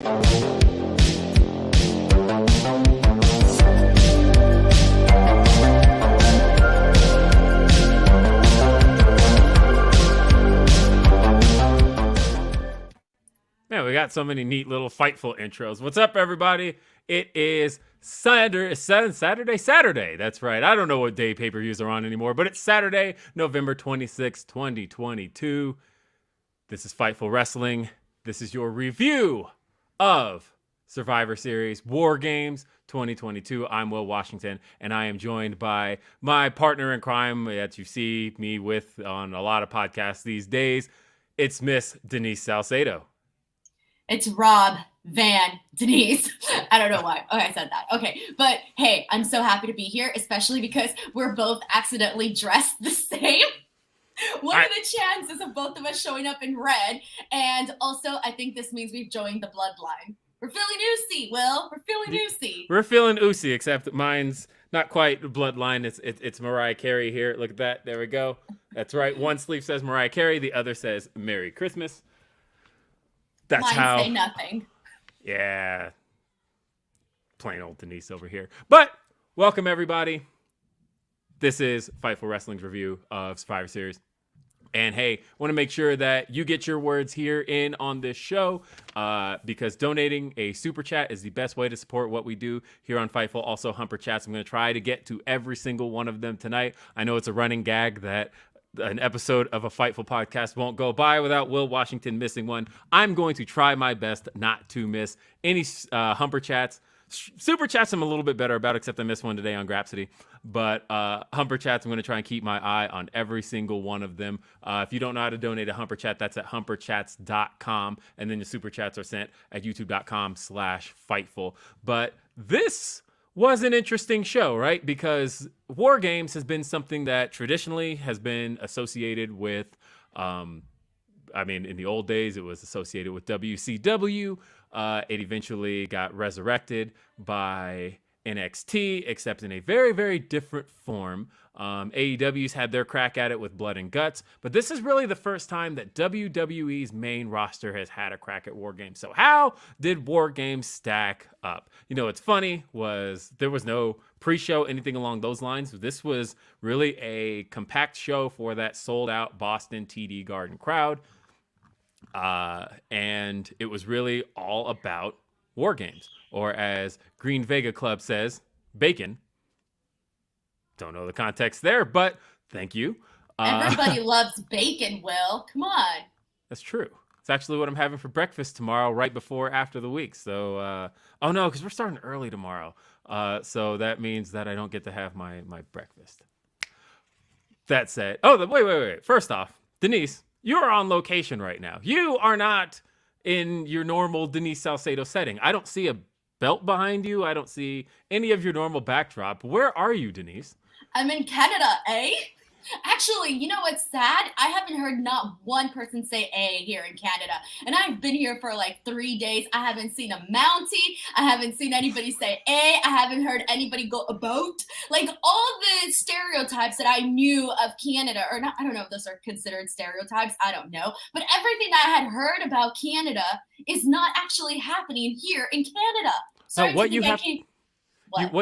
Man, we got so many neat little Fightful intros. What's up, everybody? It is Saturday. That's right. I don't know what day pay-per-views are on anymore, but it's Saturday, November 26, 2022. This is Fightful Wrestling. This is your review of Survivor Series Wargames 2022. I'm Will Washington, and I am joined by my partner in crime that you see me with on a lot of podcasts these days. It's Miss Denise Salcedo. It's Rob Van Denise. I don't know why. Okay, I said that. Okay, but hey, I'm so happy to be here, especially because we're both accidentally dressed the same. What are the chances of both of us showing up in red? And also, I think this means we've joined the bloodline. We're feeling oozy, Will. We're feeling oozy. We're feeling oozy, except mine's not quite bloodline. It's Mariah Carey here. Look at that. There we go. That's right. One sleeve says Mariah Carey. The other says Merry Christmas. That's Mine how. Say nothing. Yeah. Plain old Denise over here. But welcome, everybody. This is Fightful Wrestling's review of Survivor Series. And hey, want to make sure that you get your words here in on this show because donating a super chat is the best way to support what we do here on Fightful. Also, Humper Chats. I'm going to try to get to every single one of them tonight. I know it's a running gag that an episode of a Fightful podcast won't go by without Will Washington missing one. I'm going to try my best not to miss any Humper Chats. Super Chats I'm a little bit better about, except I missed one today on Grapsity. But Humper Chats, I'm going to try and keep my eye on every single one of them. If you don't know how to donate a Humper Chat, that's at humperchats.com. And then the Super Chats are sent at youtube.com/Fightful. But this was an interesting show, right? Because War Games has been something that traditionally has been associated with, in the old days, it was associated with WCW. It eventually got resurrected by NXT, except in a very, very different form. AEW's had their crack at it with Blood and Guts, but this is really the first time that WWE's main roster has had a crack at War Games. So how did War Games stack up? You know, what's funny was there was no pre-show, anything along those lines. This was really a compact show for that sold-out Boston TD Garden crowd. And it was really all about War Games, or as Green Vega Club says, bacon. Don't know the context there, but thank you. Everybody loves bacon, Will. Come on. That's true. It's actually what I'm having for breakfast tomorrow, right before after the week. So, oh no, because we're starting early tomorrow. So that means that I don't get to have my breakfast. That said, wait. First off, Denise, you're on location right now. You are not in your normal Denise Salcedo setting. I don't see a belt behind you. I don't see any of your normal backdrop. Where are you, Denise? I'm in Canada, eh? Actually, you know what's sad? I haven't heard not one person say "eh" here in Canada. And I've been here for like 3 days. I haven't seen a Mountie. I haven't seen anybody say "eh." I haven't heard anybody go "about." Like all the stereotypes that I knew of Canada, or not, I don't know if those are considered stereotypes. I don't know. But everything that I had heard about Canada is not actually happening here in Canada. Sorry, what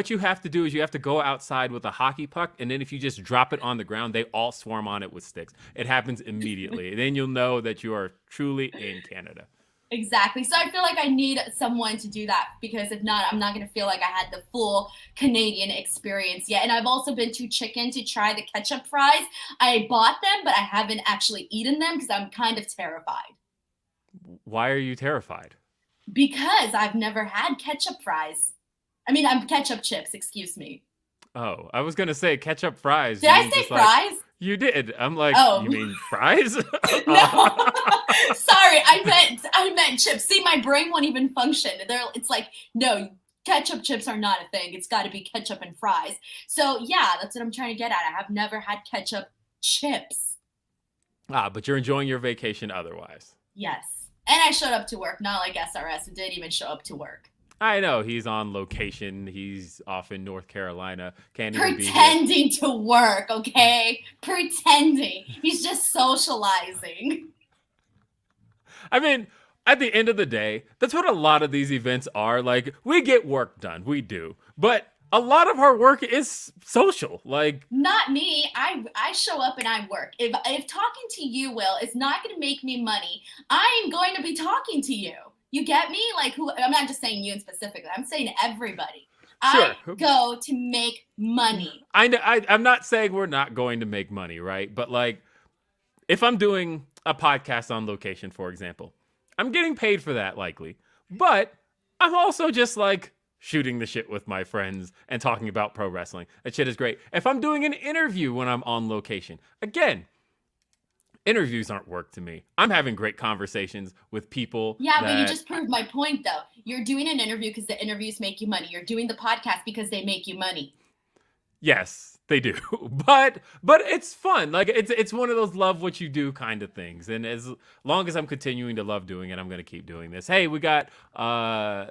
you have to do is you have to go outside with a hockey puck, and then if you just drop it on the ground, they all swarm on it with sticks. It happens immediately. Then you'll know that you are truly in Canada. Exactly. So I feel like I need someone to do that, because if not, I'm not going to feel like I had the full Canadian experience yet. And I've also been to Chicken to try the ketchup fries. I bought them, but I haven't actually eaten them because I'm kind of terrified. Why are you terrified? Because I've never had ketchup fries. I'm ketchup chips, excuse me. Oh, I was going to say ketchup fries. Did I say fries? You did. I'm like, You mean fries? No. Sorry, I meant chips. See, my brain won't even function. It's like, no, ketchup chips are not a thing. It's got to be ketchup and fries. So, yeah, that's what I'm trying to get at. I have never had ketchup chips. But you're enjoying your vacation otherwise. Yes. And I showed up to work, not like SRS, who didn't even show up to work. I know, he's on location. He's off in North Carolina. Pretending to work, okay? Pretending. He's just socializing. I mean, at the end of the day, that's what a lot of these events are. Like, we get work done. We do. But a lot of our work is social. Like, not me. I show up and I work. If talking to you, Will, is not going to make me money, I'm going to be talking to you. You get me? Like, who? I'm not just saying you specifically. I'm saying everybody. Sure. I go to make money. I'm not saying we're not going to make money, right? But like, if I'm doing a podcast on location, for example, I'm getting paid for that likely. But I'm also just like shooting the shit with my friends and talking about pro wrestling. That shit is great. If I'm doing an interview when I'm on location, again, interviews aren't work to me. I'm having great conversations with people. Yeah, but you just proved my point, though. You're doing an interview because the interviews make you money. You're doing the podcast because they make you money. Yes, they do. But it's fun. Like, it's one of those love what you do kind of things. And as long as I'm continuing to love doing it, I'm going to keep doing this. Hey, we got,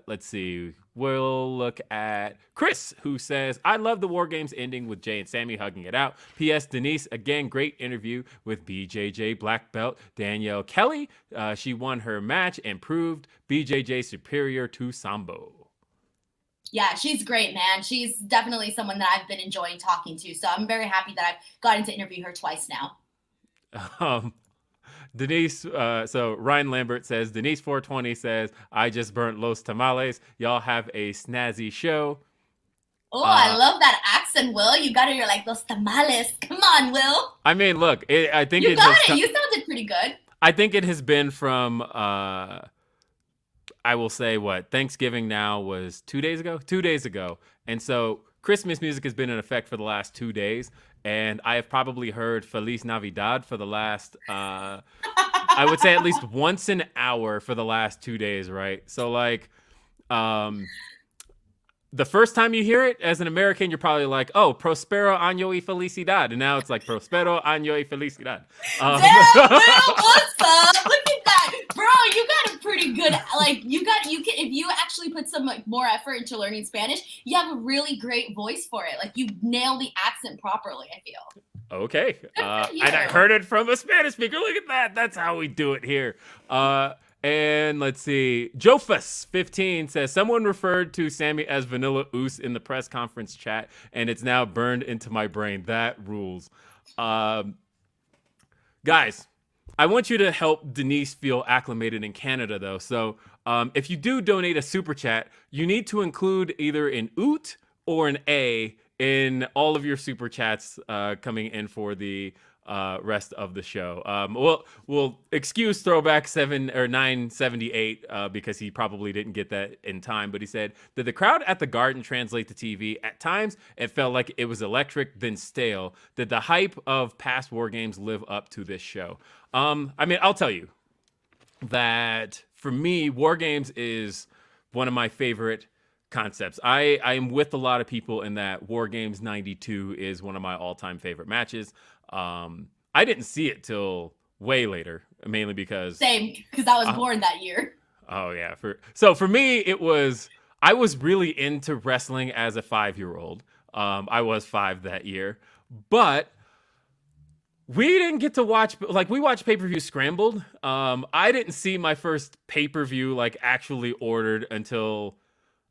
let's see. We'll look at Chris, who says, I love the War Games ending with Jay and Sammy hugging it out. P.S. Denise, again, great interview with BJJ Black Belt Danielle Kelly. She won her match and proved BJJ superior to Sambo. Yeah, she's great, man. She's definitely someone that I've been enjoying talking to. So I'm very happy that I've gotten to interview her twice now. Denise, so Ryan Lambert says, Denise 420 says, I just burnt Los Tamales. Y'all have a snazzy show. Oh, I love that accent, Will. You got it. You're like, Los Tamales. Come on, Will. I mean, look, I think you got it. You sounded pretty good. I think it has been from, I will say Thanksgiving now was 2 days ago? 2 days ago. And so Christmas music has been in effect for the last 2 days. And I have probably heard Feliz Navidad for the last, I would say at least once an hour for the last 2 days, right? So like, the first time you hear it as an American, you're probably like, oh, Prospero año y felicidad. And now it's like, Prospero año y felicidad. Damn, Will, what's up? Look at that. Bro, you got a pretty good, like, you can, if you actually put some like more effort into learning Spanish, you have a really great voice for it. Like, you nail the accent properly, I feel. Okay. And I heard it from a Spanish speaker. Look at that. That's how we do it here. And let's see. Jofus15 says, someone referred to Sammy as Vanilla Oos in the press conference chat, and it's now burned into my brain. That rules. Guys, I want you to help Denise feel acclimated in Canada, though. So if you do donate a super chat, you need to include either an oot or an A in all of your super chats coming in for the rest of the show. We'll excuse throwback 978 because he probably didn't get that in time, but he said, did the crowd at the Garden translate to TV? At times it felt like it was electric then stale. Did the hype of past War Games live up to this show? I mean, I'll tell you that for me, War Games is one of my favorite concepts. I am with a lot of people in that War Games 92 is one of my all-time favorite matches. I didn't see it till way later, mainly because I was born that year. Oh yeah. For me, I was really into wrestling as a 5-year-old. I was 5 that year, but we didn't get to watch, like, we watched pay-per-view scrambled. I didn't see my first pay-per-view like actually ordered until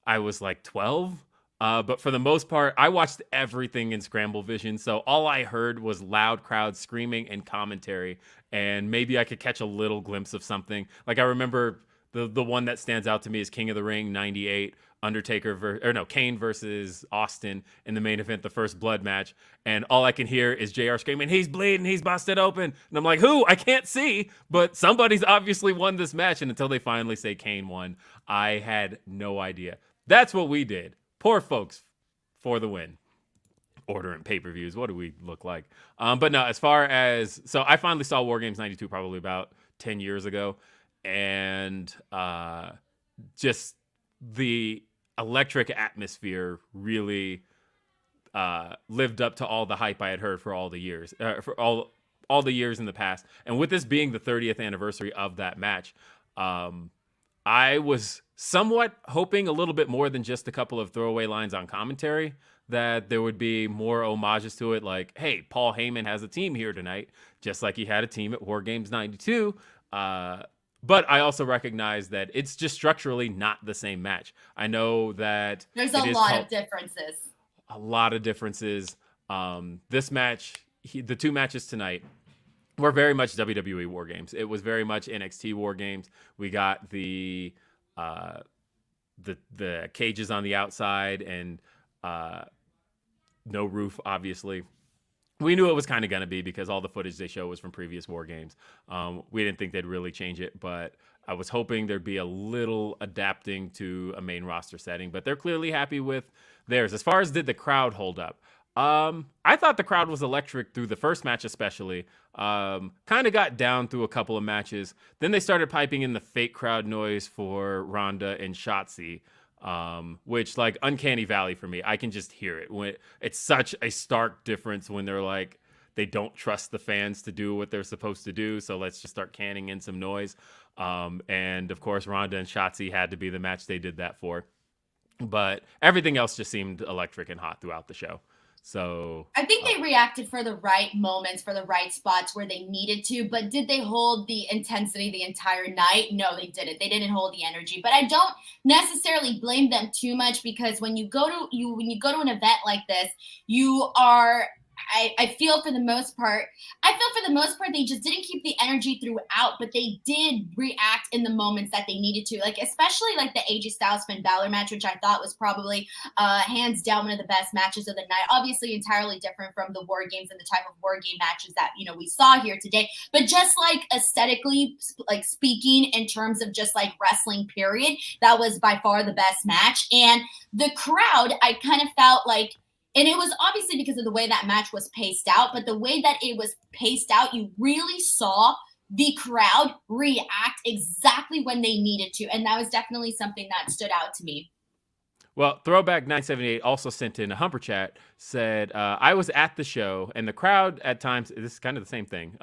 I was like 12. But for the most part, I watched everything in Scramble Vision. So all I heard was loud crowds screaming and commentary. And maybe I could catch a little glimpse of something. Like, I remember the one that stands out to me is King of the Ring 98, Kane versus Austin in the main event, the first blood match. And all I can hear is JR screaming, he's bleeding, he's busted open. And I'm like, who? I can't see, but somebody's obviously won this match. And until they finally say Kane won, I had no idea. That's what we did. Poor folks for the win. Ordering pay-per-views. What do we look like? But no, as far as... So I finally saw War Games 92 probably about 10 years ago. And just the electric atmosphere really lived up to all the hype I had heard for all the years. For all the years in the past. And with this being the 30th anniversary of that match, I was somewhat hoping a little bit more than just a couple of throwaway lines on commentary, that there would be more homages to it. Like, hey, Paul Heyman has a team here tonight, just like he had a team at War Games 92. But I also recognize that it's just structurally not the same match. I know that There's a lot of differences. A lot of differences. This match, the two matches tonight, were very much WWE Wargames. It was very much NXT Wargames. We got the cages on the outside and no roof, obviously. We knew it was kind of going to be because all the footage they show was from previous War Games. We didn't think they'd really change it, but I was hoping there'd be a little adapting to a main roster setting, but they're clearly happy with theirs. As far as did the crowd hold up, I thought the crowd was electric through the first match especially. Kind of got down through a couple of matches. Then they started piping in the fake crowd noise for Ronda and Shotzi. Which like uncanny valley for me. I can just hear it when it's such a stark difference when they're like, they don't trust the fans to do what they're supposed to do. So let's just start canning in some noise. And of course, Ronda and Shotzi had to be the match they did that for, but everything else just seemed electric and hot throughout the show. So I think they reacted for the right moments, for the right spots where they needed to, but did they hold the intensity the entire night? No, they didn't. They didn't hold the energy, but I don't necessarily blame them too much because when you go to an event like this, you are I feel for the most part, they just didn't keep the energy throughout, but they did react in the moments that they needed to. Like, especially like the AJ Styles Finn Balor match, which I thought was probably hands down one of the best matches of the night. Obviously entirely different from the War Games and the type of War Game matches that, you know, we saw here today. But just like aesthetically, like speaking in terms of just like wrestling period, that was by far the best match. And the crowd, I kind of felt like, and it was obviously because of the way that match was paced out, but the way that it was paced out, you really saw the crowd react exactly when they needed to. And that was definitely something that stood out to me. Well, Throwback 978 also sent in a Humper Chat, said, I was at the show, and the crowd at times, this is kind of the same thing,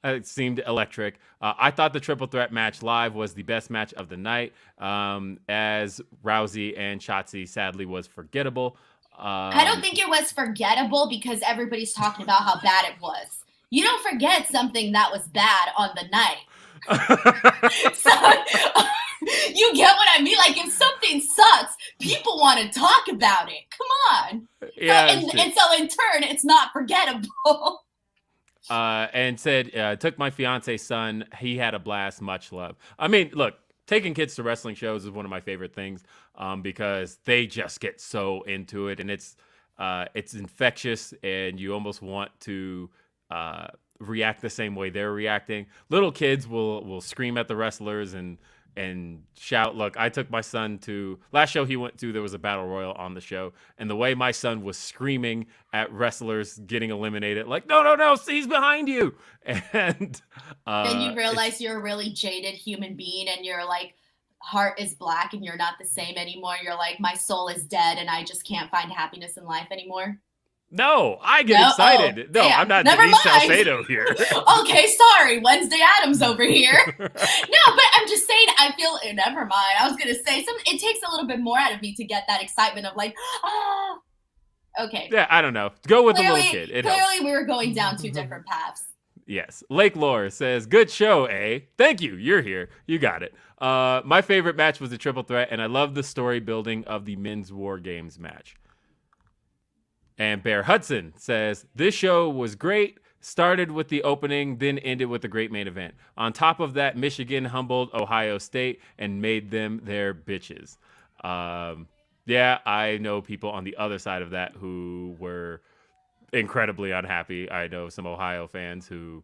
it seemed electric. I thought the triple threat match live was the best match of the night, as Rousey and Shotzi sadly was forgettable. I don't think it was forgettable because everybody's talking about how bad it was. You don't forget something that was bad on the night. So you get what I mean? Like, if something sucks, people want to talk about it. Come on. Yeah. So, and so in turn, it's not forgettable. And said, took my fiance's son. He had a blast. Much love. I mean, look, taking kids to wrestling shows is one of my favorite things because they just get so into it, and it's infectious, and you almost want to react the same way they're reacting. Little kids will scream at the wrestlers and shout. Look, I took my son to last show he went to. There was a battle royal on the show, and the way my son was screaming at wrestlers getting eliminated, like no, he's behind you, and then you realize you're a really jaded human being, and your like heart is black, and you're not the same anymore. You're like, my soul is dead, and I just can't find happiness in life anymore. No, I get excited. No, I'm not Denise Salcedo here. Okay, sorry. Wednesday Addams over here. No, but I'm just saying, I feel, never mind. I was going to say, it takes a little bit more out of me to get that excitement of like, okay. Yeah, I don't know. Go with the little kid. Clearly, we were going down two different paths. Yes. Lake Lore says, good show, eh? Thank you. You're here. You got it. My favorite match was the triple threat, and I love the story building of the men's War Games match. And Bear Hudson says, this show was great. Started with the opening, then ended with a great main event. On top of that, Michigan humbled Ohio State and made them their bitches. Yeah, I know people on the other side of that who were incredibly unhappy. I know some Ohio fans who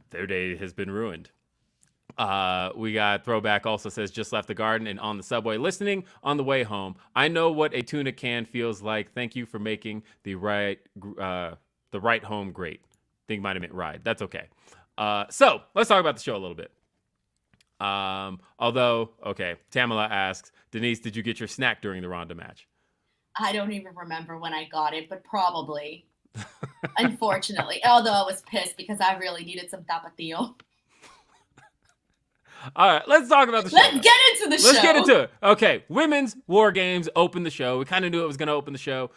their day has been ruined. We got Throwback also says, just left the garden and on the subway listening on the way home. I know what a tuna can feels like. Thank you for making the right home great. Think might have meant ride. That's okay. So let's talk about the show a little bit. Tamala asks, Denise, did you get your snack during the Ronda match? I don't even remember when I got it, but probably. Unfortunately. Although I was pissed because I really needed some tapatio. All right, let's talk about the show. Let's get into it. Okay, Women's War Games opened the show. We kind of knew it was going to open the show.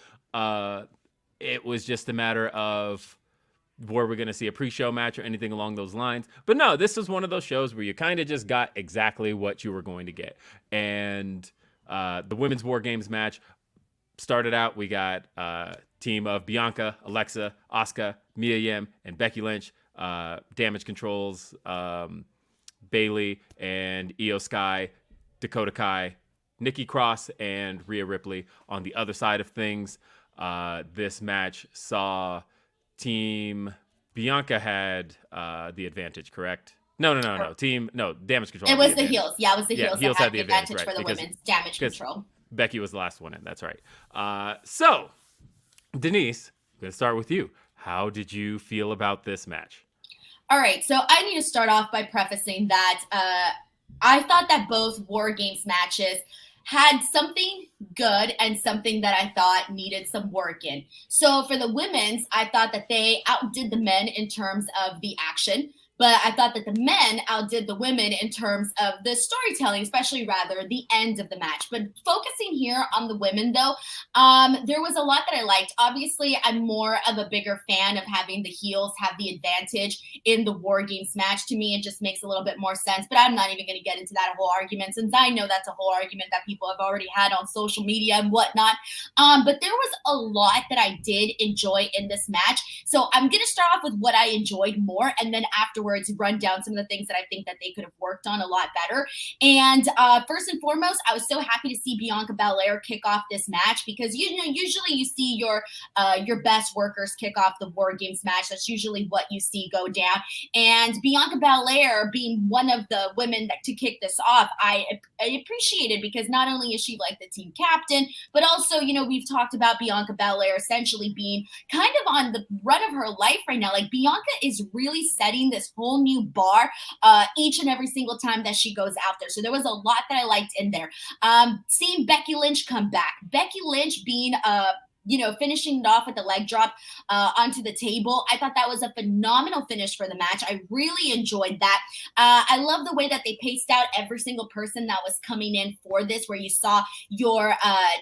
It was just a matter of were we going to see a pre-show match or anything along those lines? But no, this was one of those shows where you kind of just got exactly what you were going to get. And the women's War Games match started out, we got a team of Bianca, Alexa, Asuka, Mia Yim, and Becky Lynch, Damage Control's Bayley and Io Sky, Dakota Kai, Nikki Cross, and Rhea Ripley on the other side of things. This match saw Team Bianca had the advantage, correct? No. Damage Control. It was the heels. Yeah, it was the heels that had the advantage right, for the women's Damage Control. Becky was the last one in. That's right. So, Denise, I'm going to start with you. How did you feel about this match? All right, so I need to start off by prefacing that I thought that both War Games matches had something good and something that I thought needed some work in. So for the women's, I thought that they outdid the men in terms of the action, but I thought that the men outdid the women in terms of the storytelling, especially rather the end of the match. But focusing here on the women, though, there was a lot that I liked. Obviously, I'm more of a bigger fan of having the heels have the advantage in the War Games match. To me, it just makes a little bit more sense, but I'm not even going to get into that whole argument since I know that's a whole argument that people have already had on social media and whatnot. But there was a lot that I did enjoy in this match. So I'm going to start off with what I enjoyed more, and then afterwards run down some of the things that I think that they could have worked on a lot better. And first and foremost, I was so happy to see Bianca Belair kick off this match because usually you see your best workers kick off the War Games match. That's usually what you see go down. And Bianca Belair being one of the women to kick this off, I appreciated because not only is she like the team captain, but also we've talked about Bianca Belair essentially being kind of on the run of her life right now. Like Bianca is really setting this whole new bar each and every single time that she goes out there. So there was a lot that I liked in there. Seeing Becky Lynch come back. Becky Lynch being finishing it off with the leg drop onto the table. I thought that was a phenomenal finish for the match. I really enjoyed that. I love the way that they paced out every single person that was coming in for this, where you saw your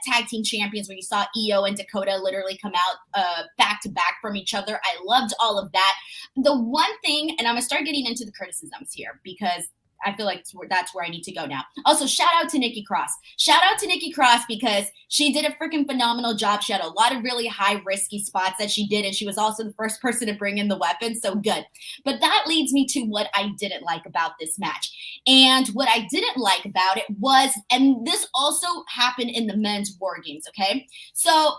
tag team champions, where you saw Io and Dakota literally come out back to back from each other. I loved all of that. The one thing, and I'm going to start getting into the criticisms here because I feel like that's where I need to go now. Also, shout out to Nikki Cross. Shout out to Nikki Cross because she did a freaking phenomenal job. She had a lot of really high risky spots that she did, and she was also the first person to bring in the weapon, so good. But that leads me to what I didn't like about this match. And what I didn't like about it was, and this also happened in the men's War Games, okay? So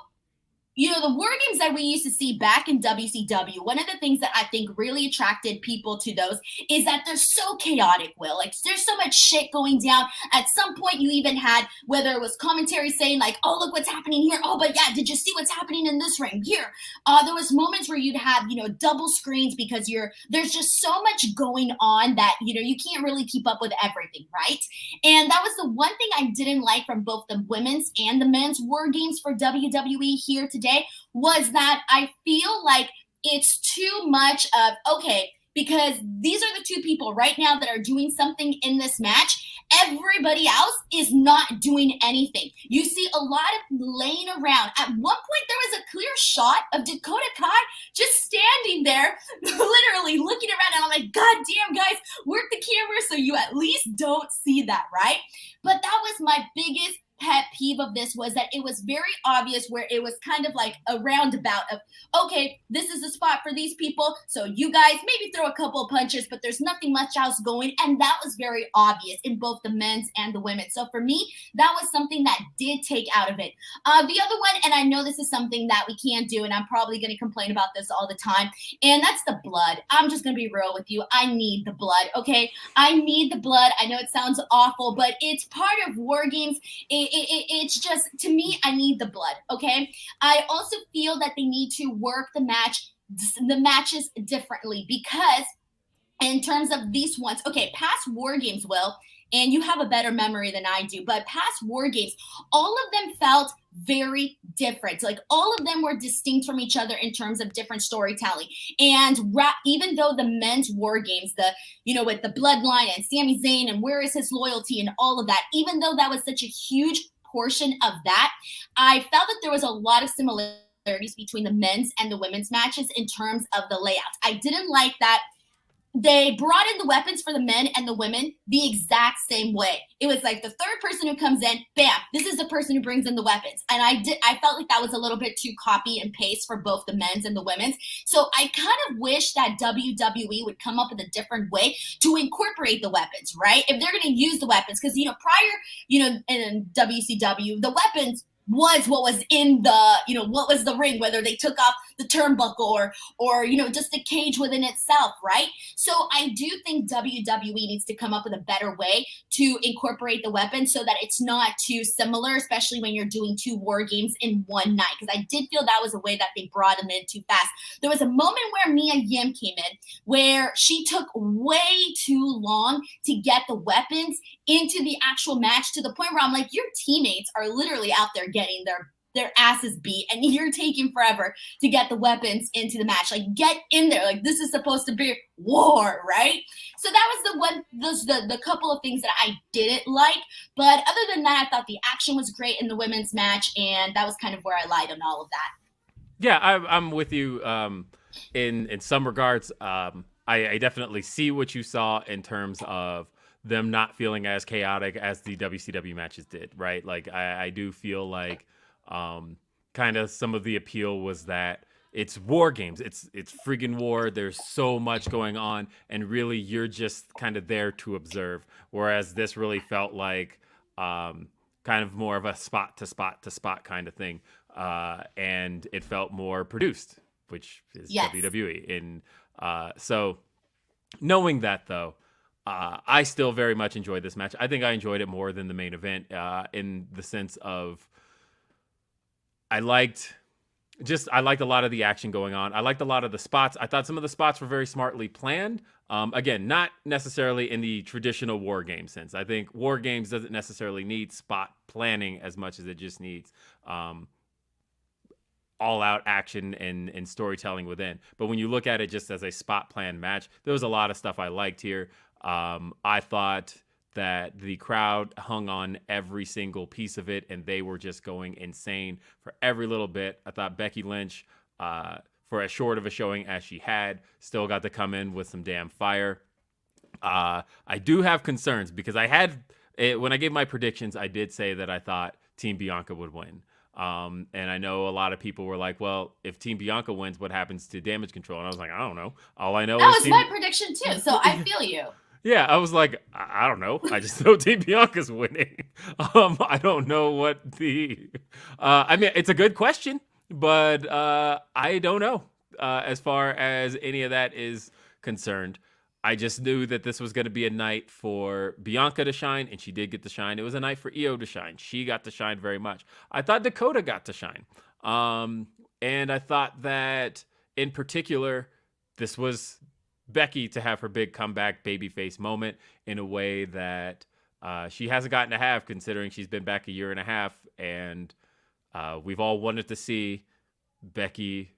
the War Games that we used to see back in WCW, one of the things that I think really attracted people to those is that they're so chaotic, Will. Like, there's so much shit going down. At some point, you even had, whether it was commentary saying, like, oh, look what's happening here. Oh, but yeah, did you see what's happening in this ring? Here. There was moments where you'd have, double screens because there's just so much going on that, you can't really keep up with everything, right? And that was the one thing I didn't like from both the women's and the men's War Games for WWE here today, was that I feel like it's too much of, okay, because these are the two people right now that are doing something in this match. Everybody else is not doing anything. You see a lot of laying around. At one point, there was a clear shot of Dakota Kai just standing there, literally looking around, and I'm like, God damn, guys, work the camera so you at least don't see that, right? But that was my biggest pet peeve of this, was that it was very obvious, where it was kind of like a roundabout of, okay, this is the spot for these people, so you guys maybe throw a couple of punches, but there's nothing much else going, and that was very obvious in both the men's and the women. So for me, that was something that did take out of it. The other one, and I know this is something that we can't do, and I'm probably going to complain about this all the time, and that's the blood. I'm just going to be real with you. I need the blood, okay? I need the blood. I know it sounds awful, but it's part of War Games. It's just, to me, I need the blood, okay? I also feel that they need to work the matches differently, because in terms of these ones, okay, past War Games, Will, and you have a better memory than I do, but past War Games, all of them felt very different. Like, all of them were distinct from each other in terms of different storytelling. And even though the men's War Games, with the bloodline and Sami Zayn and where is his loyalty and all of that, even though that was such a huge portion of that, I felt that there was a lot of similarities similarities between the men's and the women's matches in terms of the layouts. I didn't like that they brought in the weapons for the men and the women the exact same way. It was like the third person who comes in, bam, this is the person who brings in the weapons. And I felt like that was a little bit too copy and paste for both the men's and the women's. So I kind of wish that WWE would come up with a different way to incorporate the weapons, right? If they're going to use the weapons, because, prior, in WCW, the weapons was what was in the, what was the ring, whether they took off the turnbuckle or just the cage within itself, right? So I do think WWE needs to come up with a better way to incorporate the weapon so that it's not too similar, especially when you're doing 2 war games in one night. Because I did feel that was a way that they brought them in too fast. There was a moment where Mia Yim came in where she took way too long to get the weapons into the actual match, to the point where I'm like, your teammates are literally out there getting their asses beat, and you're taking forever to get the weapons into the match. Like, get in there. Like, this is supposed to be war, right? So that was the couple of things that I didn't like. But other than that, I thought the action was great in the women's match, and that was kind of where I lied on all of that. Yeah, I'm with you in some regards. I definitely see what you saw in terms of them not feeling as chaotic as the WCW matches did, right? Like, I do feel like kind of some of the appeal was that it's war games. It's friggin' war. There's so much going on, and really you're just kind of there to observe. Whereas this really felt like kind of more of a spot to spot kind of thing. And it felt more produced, which is WWE. So knowing that, though, I still very much enjoyed this match. I think I enjoyed it more than the main event in the sense of I liked a lot of the action going on. I liked a lot of the spots. I thought some of the spots were very smartly planned. Again, not necessarily in the traditional war game sense. I think war games doesn't necessarily need spot planning as much as it just needs all-out action and storytelling within. But when you look at it just as a spot plan match, there was a lot of stuff I liked here. I thought that the crowd hung on every single piece of it, and they were just going insane for every little bit. I thought Becky Lynch, for as short of a showing as she had, still got to come in with some damn fire. I do have concerns because when I gave my predictions, I did say that I thought Team Bianca would win. And I know a lot of people were like, well, if Team Bianca wins, what happens to Damage Control? And I was like, I don't know. All I know that is was my prediction too, so I feel you. Yeah, I was like, I don't know. I just know Team Bianca's winning. I don't know what I mean, it's a good question, but I don't know as far as any of that is concerned. I just knew that this was going to be a night for Bianca to shine, and she did get to shine. It was a night for Io to shine. She got to shine very much. I thought Dakota got to shine. And I thought that, in particular, this was Becky to have her big comeback babyface moment in a way that she hasn't gotten to have, considering she's been back a year and a half, and we've all wanted to see Becky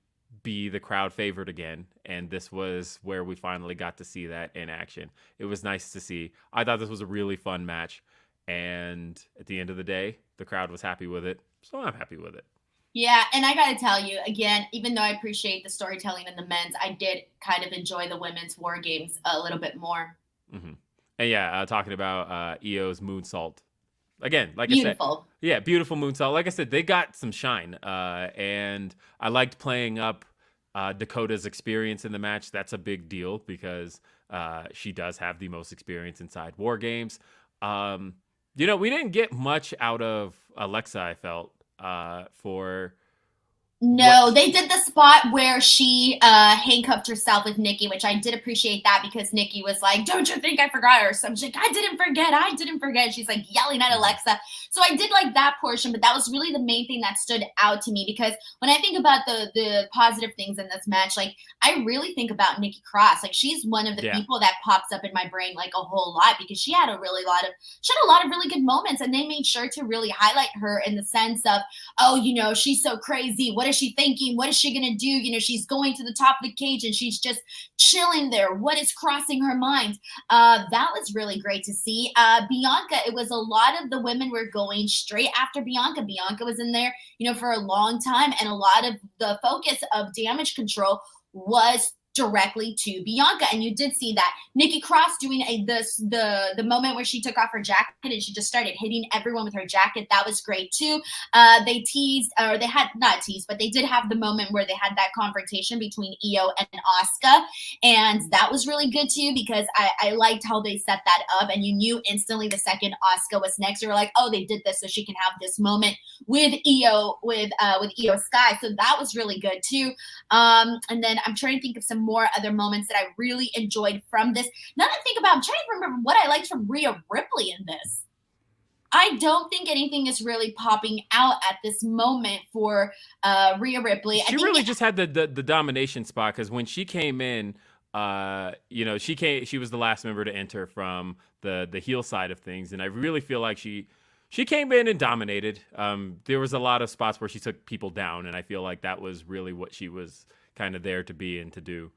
be the crowd favorite again, and this was where we finally got to see that in action. It was nice to see. I thought this was a really fun match, and at the end of the day, the crowd was happy with it, so I'm happy with it. Yeah, and I got to tell you, again, even though I appreciate the storytelling in the men's, I did kind of enjoy the women's war games a little bit more. Mm-hmm. And yeah, talking about Io's moonsault. Again, like beautiful. I said, yeah, beautiful moonsault. Like I said, they got some shine, and I liked playing up Dakota's experience in the match. That's a big deal because she does have the most experience inside war games. We didn't get much out of Alexa, I felt, for... No, they did the spot where she handcuffed herself with Nikki, which I did appreciate that because Nikki was like, don't you think I forgot her? So I'm like, I didn't forget. She's like yelling at Alexa. So I did like that portion, but that was really the main thing that stood out to me because when I think about the positive things in this match, like I really think about Nikki Cross. Like she's one of the people that pops up in my brain like a whole lot because she had a lot of really good moments, and they made sure to really highlight her in the sense of, oh, she's so crazy. What is is she thinking? What is she going to do? You know, she's going to the top of the cage and she's just chilling there. What is crossing her mind? That was really great to see. Bianca, it was a lot of the women were going straight after Bianca. Bianca was in there, you know, for a long time, and a lot of the focus of Damage Control was directly to Bianca. And you did see that Nikki Cross doing the moment where she took off her jacket and she just started hitting everyone with her jacket. That was great too. They teased, or they had not teased, but they did have the moment where they had that confrontation between Io and Asuka, and that was really good too, because I liked how they set that up, and you knew instantly the second Asuka was next, you were like, oh, they did this so she can have this moment with Io Sky. So that was really good too. And then I'm trying to think of some more other moments that I really enjoyed from this. Now that I think about, I'm trying to remember what I liked from Rhea Ripley in this. I don't think anything is really popping out at this moment for Rhea Ripley. She really just had the domination spot, because when she came in, you know, she was the last member to enter from the heel side of things, and I really feel like she came in and dominated. There was a lot of spots where she took people down, and I feel like that was really what she was kind of there to be and to do.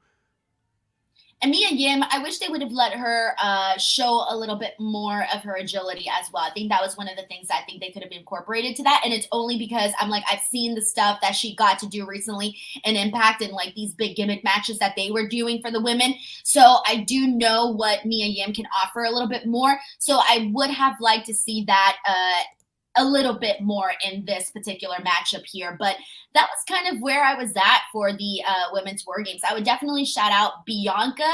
And Mia Yim, I wish they would have let her show a little bit more of her agility as well. I think that was one of the things I think they could have incorporated to that. And it's only because I'm like, I've seen the stuff that she got to do recently in Impact and like these big gimmick matches that they were doing for the women. So I do know what Mia Yim can offer a little bit more. So I would have liked to see that a little bit more in this particular matchup here, but that was kind of where I was at for the women's war games. I would definitely shout out Bianca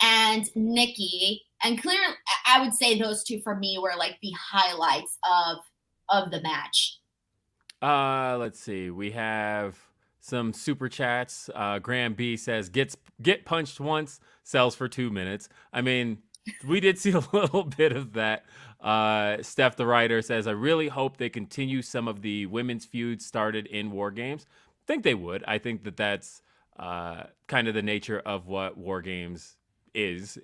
and Nikki, and clearly I would say those two for me were like the highlights of the match. Let's see. We have some super chats. Graham B says, get punched once, sells for 2 minutes. I mean, we did see a little bit of that. Steph, the writer, says, I really hope they continue some of the women's feuds started in War Games. I think they would. I think that that's kind of the nature of what War Games is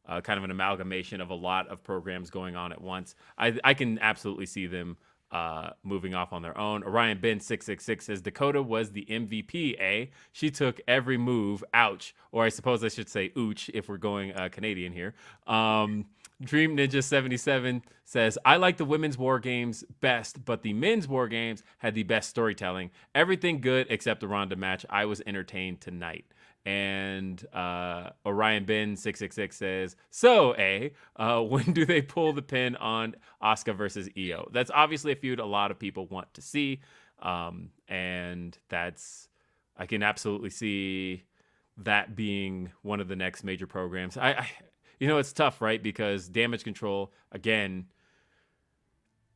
kind of an amalgamation of a lot of programs going on at once. I can absolutely see them moving off on their own. Orion Ben 666 says Dakota was the MVP. She took every move. Ouch. Or I suppose I should say ooch if we're going Canadian here. Dream Ninja 77 says, I like the women's war games best, but the men's war games had the best storytelling. Everything good except the Ronda match. I was entertained tonight. And Orion Ben 666 says, so when do they pull the pin on Asuka versus Io? That's obviously a feud a lot of people want to see, and I can absolutely see that being one of the next major programs. You know, it's tough, right? Because Damage Control, again,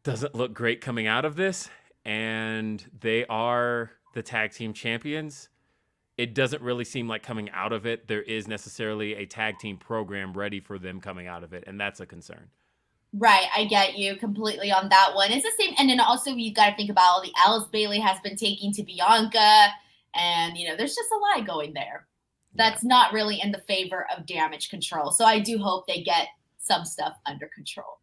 doesn't look great coming out of this, and they are the tag team champions. It doesn't really seem like coming out of it, there is necessarily a tag team program ready for them coming out of it, and that's a concern. Right, I get you completely on that one. It's the same, and then also you got to think about all the L's Bailey has been taking to Bianca, and you know, there's just a lot going there. That's not really in the favor of Damage Control. So I do hope they get some stuff under control.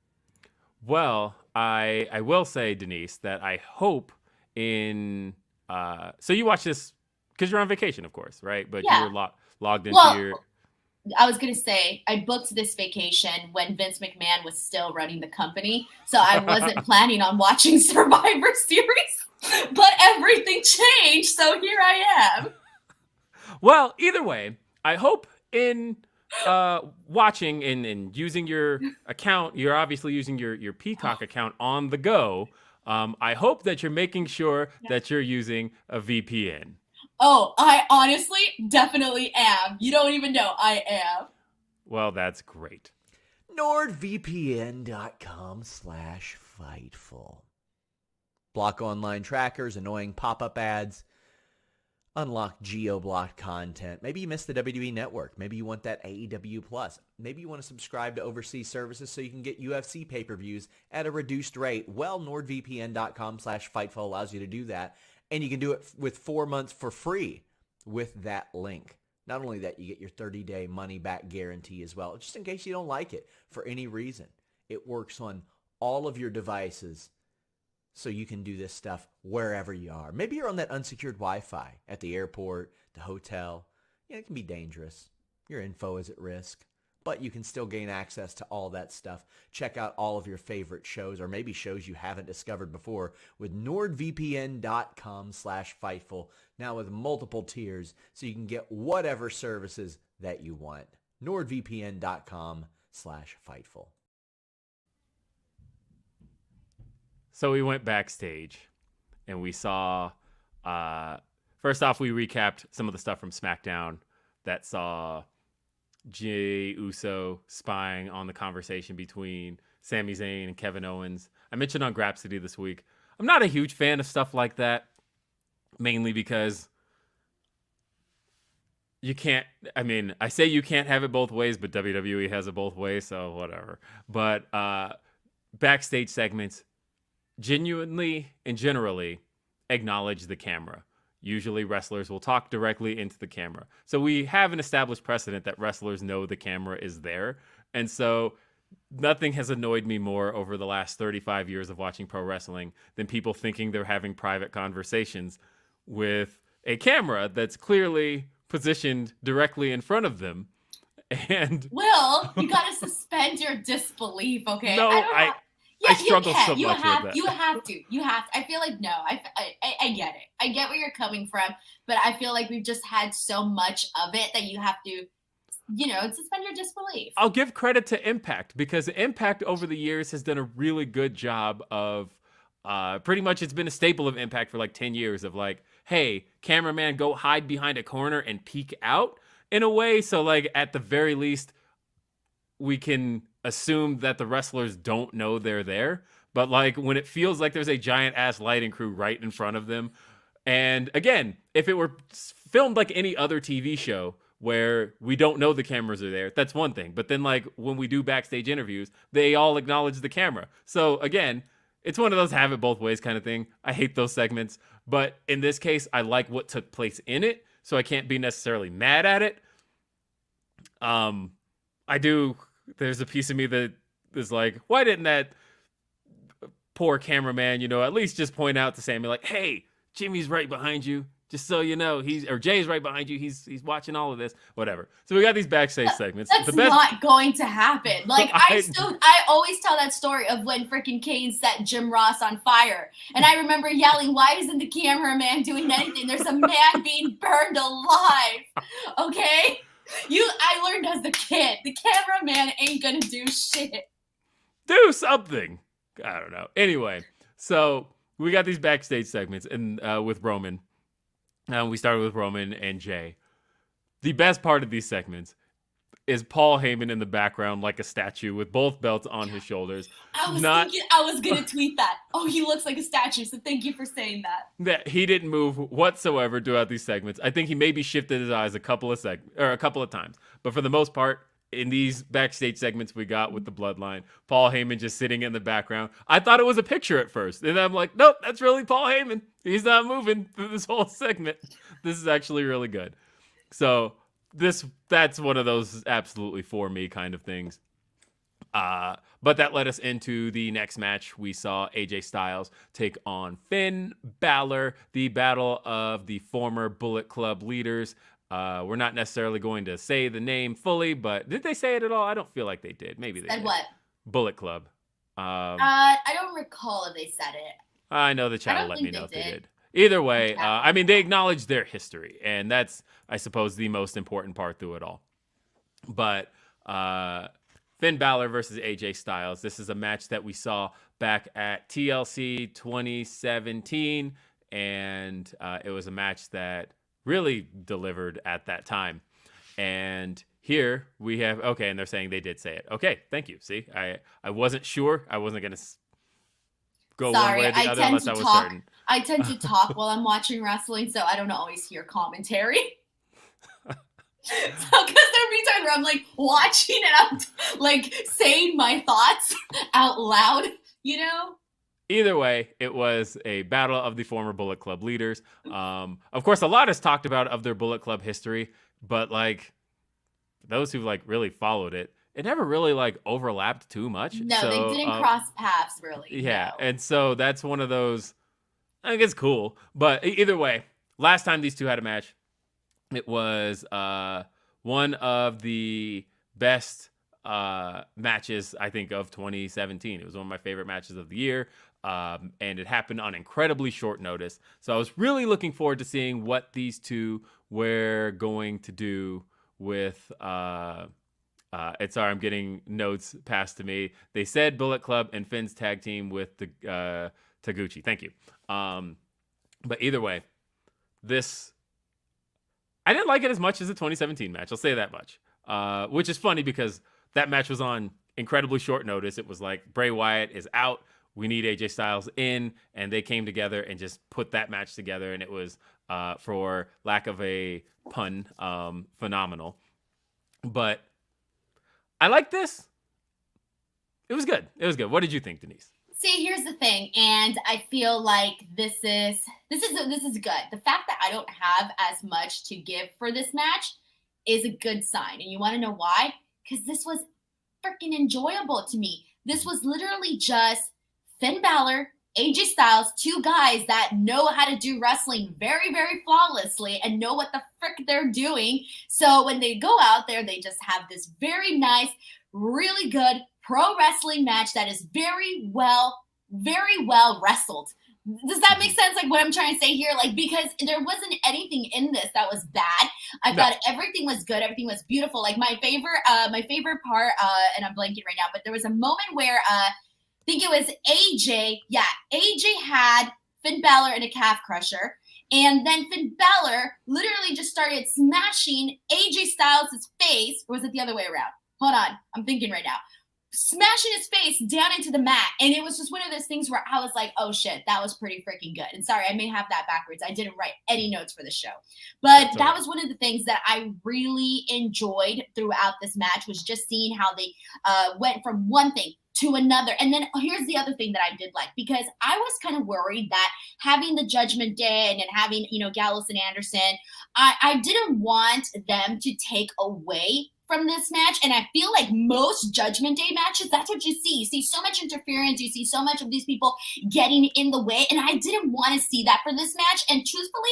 Well, I will say, Denise, that I hope in so you watch this because you're on vacation, of course, right? But you were logged into your... I was going to say, I booked this vacation when Vince McMahon was still running the company. So I wasn't planning on watching Survivor Series, but everything changed. So here I am. Well, either way, I hope in watching and using your account, you're obviously using your Peacock account on the go. I hope that you're making sure that you're using a VPN. Oh, I honestly definitely am. You don't even know I am. Well, that's great. NordVPN.com/Fightful. Block online trackers, annoying pop-up ads. Unlock geo-blocked content. Maybe you missed the WWE Network. Maybe you want that AEW Plus. Maybe you want to subscribe to overseas services so you can get UFC pay-per-views at a reduced rate. Well, NordVPN.com/Fightful allows you to do that. And you can do it with 4 months for free with that link. Not only that, you get your 30-day money-back guarantee as well, just in case you don't like it for any reason. It works on all of your devices so you can do this stuff wherever you are. Maybe you're on that unsecured Wi-Fi at the airport, the hotel. Yeah, it can be dangerous. Your info is at risk, but you can still gain access to all that stuff. Check out all of your favorite shows, or maybe shows you haven't discovered before, with nordvpn.com/Fightful, now with multiple tiers, so you can get whatever services that you want. nordvpn.com/Fightful. So we went backstage and we saw, first off, we recapped some of the stuff from SmackDown that saw Jey Uso spying on the conversation between Sami Zayn and Kevin Owens. I mentioned on Grapsity this week, I'm not a huge fan of stuff like that, mainly because you can't, I say you can't have it both ways, but WWE has it both ways, so whatever. But backstage segments genuinely and generally acknowledge the camera. Usually wrestlers will talk directly into the camera. So we have an established precedent that wrestlers know the camera is there. And so nothing has annoyed me more over the last 35 years of watching pro wrestling than people thinking they're having private conversations with a camera that's clearly positioned directly in front of them. And Will, you gotta suspend your disbelief, okay? No, I struggle so much with that. You have to. I feel like, no, I get it. I get where you're coming from, but I feel like we've just had so much of it that you have to, suspend your disbelief. I'll give credit to Impact, because Impact over the years has done a really good job of, pretty much it's been a staple of Impact for like 10 years of like, hey, cameraman, go hide behind a corner and peek out in a way. So like at the very least, we can assume that the wrestlers don't know they're there. But like when it feels like there's a giant ass lighting crew right in front of them. And again, if it were filmed like any other TV show where we don't know the cameras are there, that's one thing. But then like when we do backstage interviews, they all acknowledge the camera. So again, it's one of those have it both ways kind of thing. I hate those segments. But in this case, I like what took place in it. So I can't be necessarily mad at it. There's a piece of me that is like, why didn't that poor cameraman, at least just point out to Sammy, like, hey, Jimmy's right behind you. Just so you know, Jay's right behind you. He's watching all of this, whatever. So we got these backstage segments. That's not going to happen. Like I always tell that story of when freaking Kane set Jim Ross on fire. And I remember yelling, why isn't the cameraman doing anything? There's a man being burned alive. Okay? I learned as a kid, the cameraman ain't gonna do shit. Do something. I don't know. Anyway, so we got these backstage segments and with Roman. We started with Roman and Jay. The best part of these segments is Paul Heyman in the background like a statue with both belts on his shoulders. I was going to tweet that. Oh, he looks like a statue, so thank you for saying that. That he didn't move whatsoever throughout these segments. I think he maybe shifted his eyes a couple of times. But for the most part, in these backstage segments we got with the Bloodline, Paul Heyman just sitting in the background. I thought it was a picture at first. And I'm like, nope, that's really Paul Heyman. He's not moving through this whole segment. This is actually really good. So that's one of those absolutely for me kind of things. But that led us into the next match. We saw AJ Styles take on Finn Balor, the battle of the former Bullet Club leaders. We're not necessarily going to say the name fully, but did they say it at all? I don't feel like they did. Maybe they did. What? Bullet Club. I don't recall if they said it. I know the chat will let me know if they did. Either way, they acknowledged their history, and that's, I suppose, the most important part through it all. But Finn Balor versus AJ Styles. This is a match that we saw back at TLC 2017, and it was a match that really delivered at that time. And here we have, okay, and they're saying they did say it. Okay, thank you. See, I wasn't sure. I wasn't going to go one way or the other unless I was certain. I tend to talk while I'm watching wrestling, so I don't always hear commentary. So, because there are times where I'm like watching and I'm like saying my thoughts out loud, Either way, it was a battle of the former Bullet Club leaders. Of course, a lot is talked about of their Bullet Club history, but like those who like really followed it, it never really like overlapped too much. No, So, they didn't cross paths really. Yeah, No. and so that's one of those. I think it's cool, but either way, last time these two had a match, it was one of the best matches I think of 2017. It was one of my favorite matches of the year, and it happened on incredibly short notice. So I was really looking forward to seeing what these two were going to do with. It's sorry, I'm getting notes passed to me. They said Bullet Club and Finn's tag team with the Taguchi. Thank you. But either way, I didn't like it as much as the 2017 match. I'll say that much. Which is funny because that match was on incredibly short notice. It was like Bray Wyatt is out. We need AJ Styles in, and they came together and just put that match together, and it was, for lack of a pun, phenomenal. But I like this. It was good. It was good. What did you think, Denise? See, here's the thing, and I feel like this is good. The fact that I don't have as much to give for this match is a good sign. And you want to know why? Because this was freaking enjoyable to me. This was literally just Finn Balor, AJ Styles, two guys that know how to do wrestling very, very flawlessly and know what the frick they're doing. So when they go out there, they just have this very nice, really good pro wrestling match that is very well wrestled. Does that make sense? Like what I'm trying to say here? Like, because there wasn't anything in this that was bad. I thought everything was good. Everything was beautiful. Like my favorite part, and I'm blanking right now, but there was a moment where, I think it was AJ. Yeah. AJ had Finn Balor in a calf crusher. And then Finn Balor literally just started smashing AJ Styles' face. Or was it the other way around? Hold on. I'm thinking right now. Smashing his face down into the mat. And it was just one of those things where I was like, oh shit, that was pretty freaking good. And sorry, I may have that backwards. I didn't write any notes for the show. But that was one of the things that I really enjoyed throughout this match, was just seeing how they went from one thing to another. And then here's the other thing that I did like, because I was kind of worried that having the Judgment Day and then having, Gallows and Anderson, I didn't want them to take away from this match. And I feel like most Judgment Day matches, that's what you see. You see so much interference. You see so much of these people getting in the way. And I didn't want to see that for this match. And truthfully,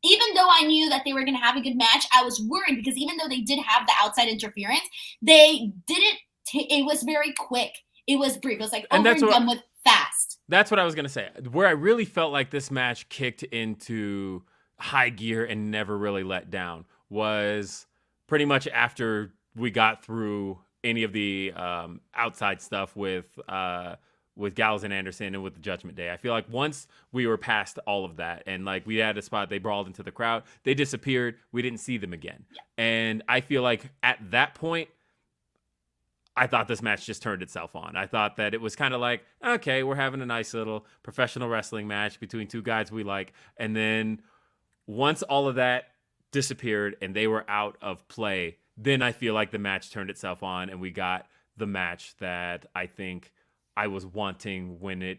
even though I knew that they were going to have a good match, I was worried because even though they did have the outside interference, they didn't, it was very quick. It was brief. It was like over and done with fast. That's what I was going to say. Where I really felt like this match kicked into high gear and never really let down was pretty much after we got through any of the outside stuff with Gallows and Anderson and with the Judgment Day. I feel like once we were past all of that and like we had a spot, they brawled into the crowd, they disappeared, we didn't see them again. Yeah. And I feel like at that point, I thought this match just turned itself on. I thought that it was kind of like, okay, we're having a nice little professional wrestling match between two guys we like. And then once all of that disappeared and they were out of play, then I feel like the match turned itself on and we got the match that I think I was wanting when it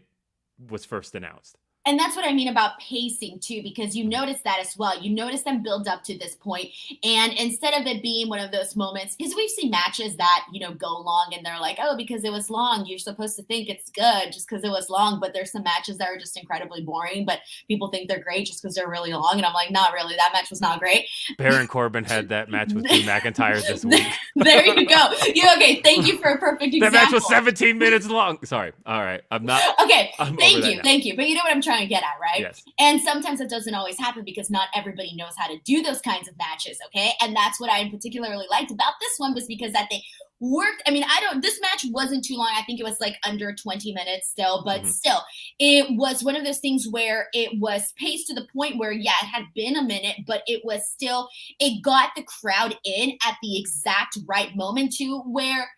was first announced. And that's what I mean about pacing too, because you notice that as well. You notice them build up to this point, and instead of it being one of those moments, because we've seen matches that, go long and they're like, oh, because it was long, you're supposed to think it's good just because it was long. But there's some matches that are just incredibly boring, but people think they're great just because they're really long. And I'm like, not really. That match was not great. Baron Corbin had that match with Drew McIntyre this week. There you go. Okay. Thank you for a perfect example. That match was 17 minutes long. Sorry. All right. I'm not. Okay. Thank you. But you know what I'm trying to get at, right? Yes. And sometimes it doesn't always happen because not everybody knows how to do those kinds of matches, okay? And that's what I particularly liked about this one, was because that they worked. I mean, this match wasn't too long. I think it was like under 20 minutes still, but still, it was one of those things where it was paced to the point where, yeah, it had been a minute, but it was still, it got the crowd in at the exact right moment to where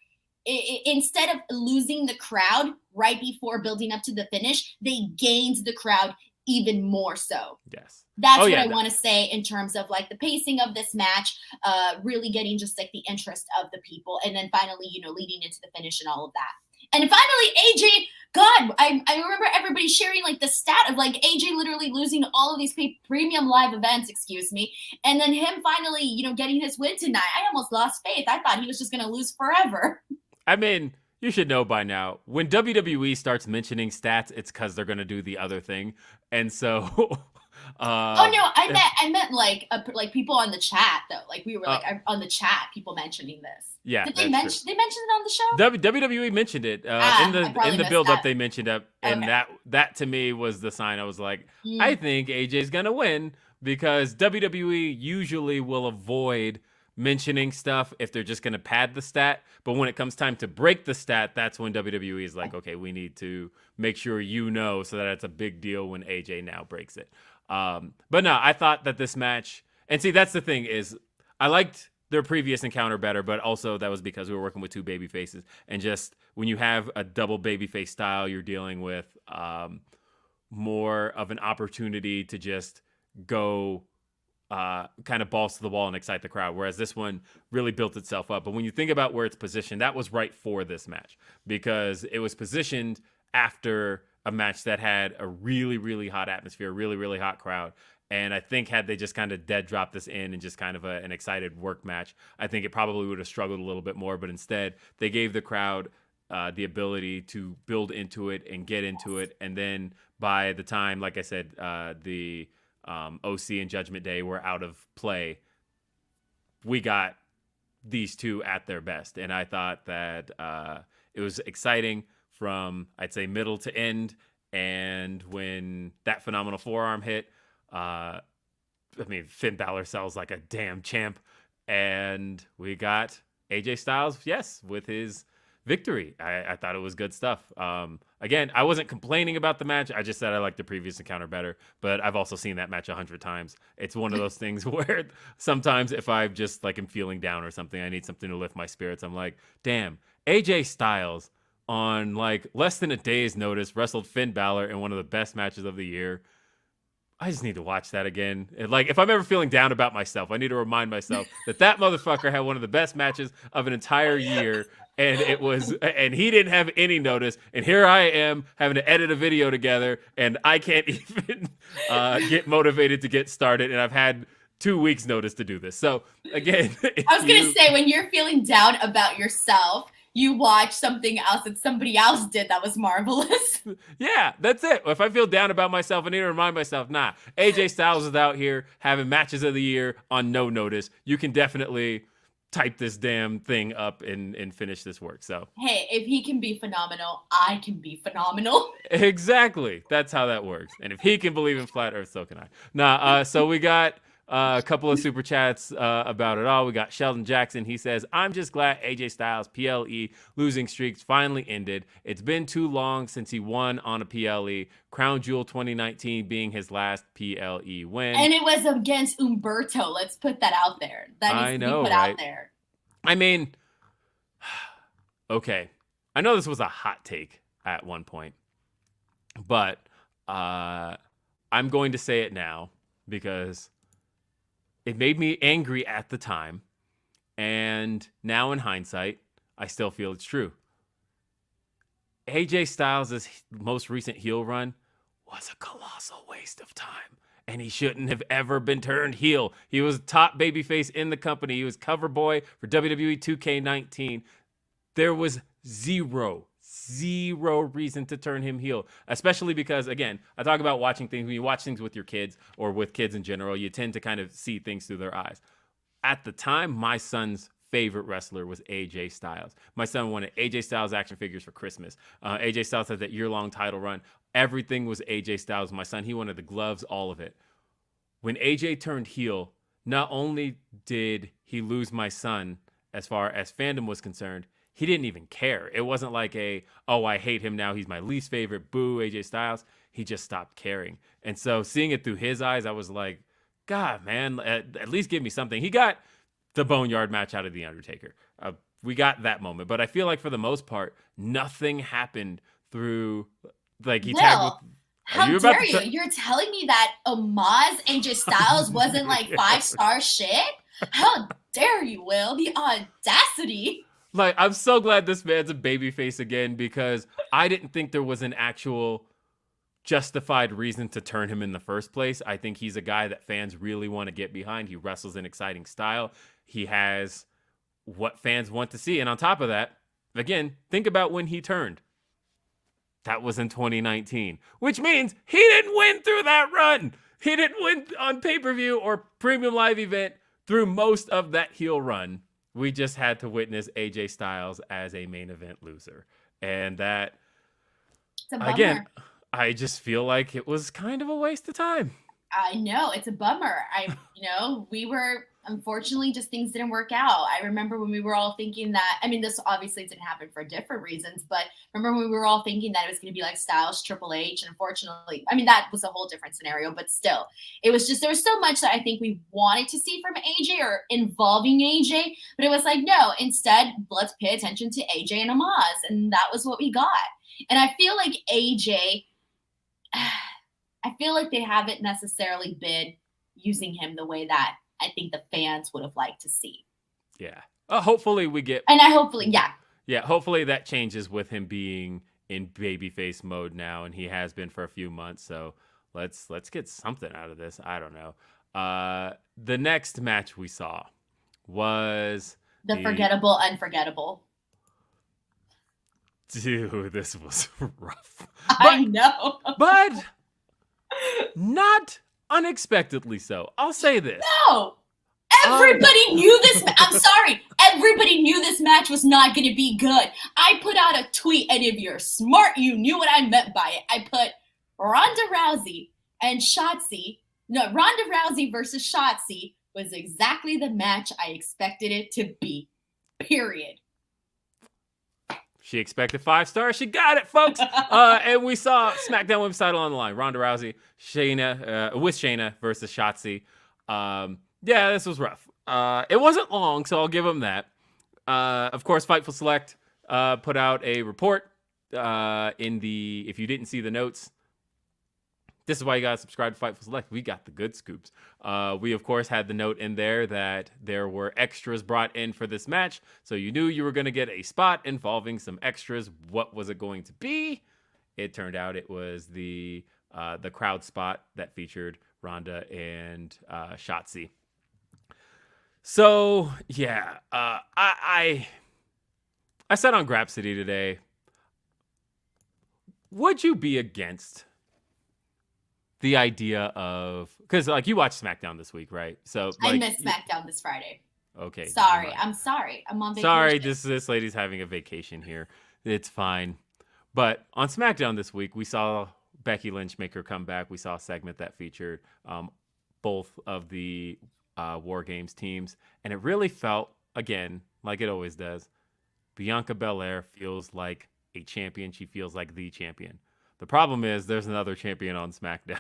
instead of losing the crowd right before building up to the finish, they gained the crowd even more so. Yes. That's what I want to say in terms of like the pacing of this match, really getting just like the interest of the people. And then finally, leading into the finish and all of that. And finally, AJ, God, I remember everybody sharing like the stat of like AJ literally losing all of these premium live events, and then him finally, getting his win tonight. I almost lost faith. I thought he was just going to lose forever. I mean, you should know by now, when WWE starts mentioning stats, it's because they're going to do the other thing. And so... oh no, I meant like people on the chat though. Like we were on the chat, people mentioning this. Yeah, did they mention it on the show? WWE mentioned it in the build up. They mentioned it, and okay. that to me was the sign. I was like, I think AJ's gonna win because WWE usually will avoid mentioning stuff if they're just gonna pad the stat. But when it comes time to break the stat, that's when WWE is like, okay, we need to make sure so that it's a big deal when AJ now breaks it. But no, I thought that this match, and see, that's the thing is, I liked their previous encounter better, but also that was because we were working with two baby faces, and just when you have a double babyface style, you're dealing with more of an opportunity to just go kind of balls to the wall and excite the crowd, whereas this one really built itself up. But when you think about where it's positioned, that was right for this match because it was positioned after a match that had a really, really hot atmosphere, really, really hot crowd. And I think had they just kind of dead dropped this in and just kind of an excited work match, I think it probably would have struggled a little bit more. But instead, they gave the crowd the ability to build into it and get into it. And then by the time, like I said, the OC and Judgment Day were out of play, we got these two at their best. And I thought that it was exciting from, I'd say, middle to end. And when that phenomenal forearm hit, Finn Balor sells like a damn champ. And we got AJ Styles, yes, with his victory. I thought it was good stuff. Again, I wasn't complaining about the match. I just said I liked the previous encounter better. But I've also seen that match 100 times. It's one of those things where sometimes if I just like am feeling down or something, I need something to lift my spirits. I'm like, damn, AJ Styles on like less than a day's notice wrestled Finn Balor in one of the best matches of the year. I just need to watch that again. And like, if I'm ever feeling down about myself, I need to remind myself that motherfucker had one of the best matches of an entire year, and he didn't have any notice. And here I am having to edit a video together, and I can't even get motivated to get started. And I've had 2 weeks notice to do this. So again, I was going to say, when you're feeling down about yourself, you watch something else that somebody else did that was marvelous. Yeah, that's it. If I feel down about myself, I need to remind myself, nah, AJ Styles is out here having matches of the year on no notice. You can definitely type this damn thing up and finish this work. So hey, if he can be phenomenal, I can be phenomenal. Exactly. That's how that works. And if he can believe in flat earth, so can I. Nah, so we got a couple of super chats about it all. We got Sheldon Jackson. He says, I'm just glad AJ Styles' PLE losing streaks finally ended. It's been too long since he won on a PLE. Crown Jewel 2019 being his last PLE win. And it was against Umberto. Let's put that out there. That needs to be put out there. I mean, okay. I know this was a hot take at one point, but I'm going to say it now because it made me angry at the time, and now in hindsight, I still feel it's true. AJ Styles' most recent heel run was a colossal waste of time, and he shouldn't have ever been turned heel. He was top babyface in the company. He was cover boy for WWE 2K19. There was zero reason to turn him heel, especially because, again, I talk about watching things. When you watch things with your kids or with kids in general, you tend to kind of see things through their eyes. At the time, my son's favorite wrestler was AJ Styles. My son wanted AJ Styles action figures for Christmas. AJ Styles had that year-long title run. Everything was AJ Styles. My son, he wanted the gloves, all of it. When AJ turned heel, not only did he lose my son as far as fandom was concerned, he didn't even care. It wasn't like I hate him now, he's my least favorite, boo, AJ Styles. He just stopped caring. And so seeing it through his eyes, I was like, God, man, at least give me something. He got the Boneyard match out of The Undertaker. We got that moment. But I feel like for the most part, nothing happened through, like, he tagged with... How dare you? You're telling me that Omos AJ Styles wasn't like 5-star shit? How dare you, Will? The audacity. Like, I'm so glad this man's a babyface again, because I didn't think there was an actual justified reason to turn him in the first place. I think he's a guy that fans really want to get behind. He wrestles in exciting style. He has what fans want to see. And on top of that, again, think about when he turned. That was in 2019, which means he didn't win through that run. He didn't win on pay-per-view or premium live event through most of that heel run. We just had to witness AJ Styles as a main event loser. And that, It's a bummer. again, I just feel like it was kind of a waste of time. I know, it's a bummer. We were, unfortunately, just things didn't work out. I remember when we were all thinking that, I mean, this obviously didn't happen for different reasons, but remember when we were all thinking that it was going to be like Styles, Triple H, and unfortunately, I mean, that was a whole different scenario, but still, it was just, there was so much that I think we wanted to see from AJ or involving AJ, but it was like, no, instead, let's pay attention to AJ and Amaz, and that was what we got. And I feel like AJ, I feel like they haven't necessarily been using him the way that I think the fans would have liked to see. Yeah. Hopefully we get... And hopefully. Yeah, hopefully that changes with him being in babyface mode now, and he has been for a few months, so let's get something out of this. I don't know. The next match we saw was... The forgettable, unforgettable. Dude, this was rough. I know. But not unexpectedly so. I'll say this. No. Everybody knew this. I'm sorry. Everybody knew this match was not going to be good. I put out a tweet, and if you're smart, you knew what I meant by it. I put Ronda Rousey and Shotzi. No, Ronda Rousey versus Shotzi was exactly the match I expected it to be. Period. She expected 5 stars. She got it, folks. And we saw SmackDown Women's title on the line. Ronda Rousey, Shayna versus Shotzi. Yeah, this was rough. It wasn't long, so I'll give them that. Of course, Fightful Select put out a report if you didn't see the notes, this is why you got to subscribe to Fightful Select. We got the good scoops. We, of course, had the note in there that there were extras brought in for this match. So you knew you were going to get a spot involving some extras. What was it going to be? It turned out it was the crowd spot that featured Ronda and Shotzi. So, yeah, I said on Grab City today, would you be against the idea of, because like you watched SmackDown this week, right? So like, I missed SmackDown this Friday. Okay. Sorry. I'm sorry. I'm on vacation. Sorry, this lady's having a vacation here. It's fine. But on SmackDown this week, we saw Becky Lynch make her comeback. We saw a segment that featured both of the War Games teams. And it really felt, again, like it always does, Bianca Belair feels like a champion. She feels like the champion. The problem is there's another champion on SmackDown.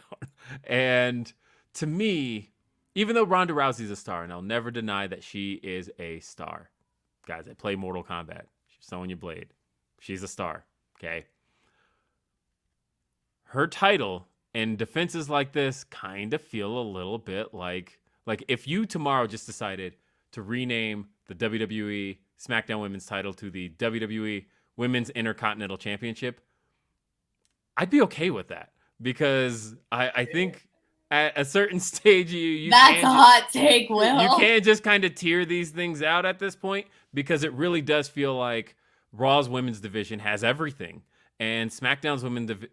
And to me, even though Ronda Rousey's a star, and I'll never deny that she is a star. Guys, I play Mortal Kombat. She's Sonya Blade. She's a star, okay? Her title and defenses like this kind of feel a little bit like if you tomorrow just decided to rename the WWE SmackDown Women's title to the WWE Women's Intercontinental Championship, I'd be okay with that, because I think at a certain stage you that's a hot take, Will. You can't just kind of tear these things out at this point, because it really does feel like Raw's women's division has everything, and SmackDown's